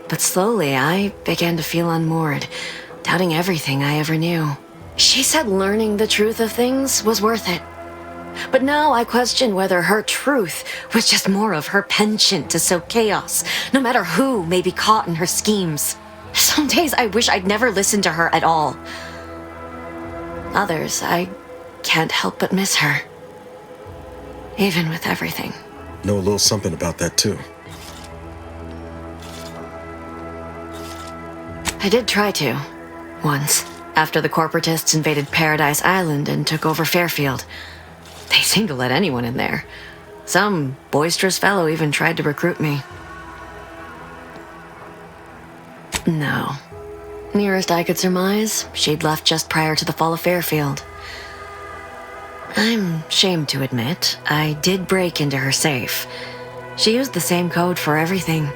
But slowly, I began to feel unmoored, doubting everything I ever knew. She said learning the truth of things was worth it. But now I question whether her truth was just more of her penchant to sow chaos, no matter who may be caught in her schemes. Some days I wish I'd never listened to her at all. Others, I can't help but miss her. Even with everything. Know a little something about that, too. I did try to. Once. After the corporatists invaded Paradise Island and took over Fairfield. They seemed to let anyone in there. Some boisterous fellow even tried to recruit me. No. Nearest I could surmise, she'd left just prior to the fall of Fairfield. I'm ashamed to admit, I did break into her safe. She used the same code for everything.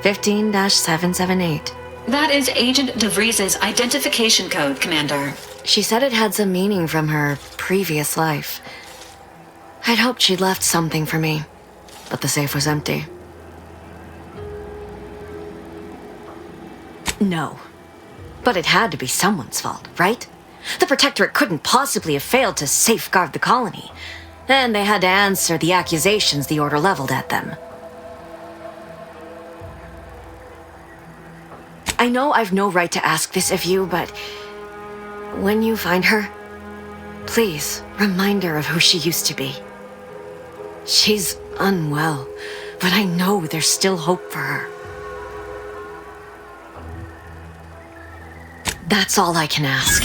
15-778. That is Agent DeVries' identification code, Commander. She said it had some meaning from her previous life. I'd hoped she'd left something for me, but the safe was empty. No. But it had to be someone's fault, right? The Protectorate couldn't possibly have failed to safeguard the colony. And they had to answer the accusations the Order leveled at them. I know I've no right to ask this of you, but when you find her, please remind her of who she used to be. She's unwell, but I know there's still hope for her. That's all I can ask.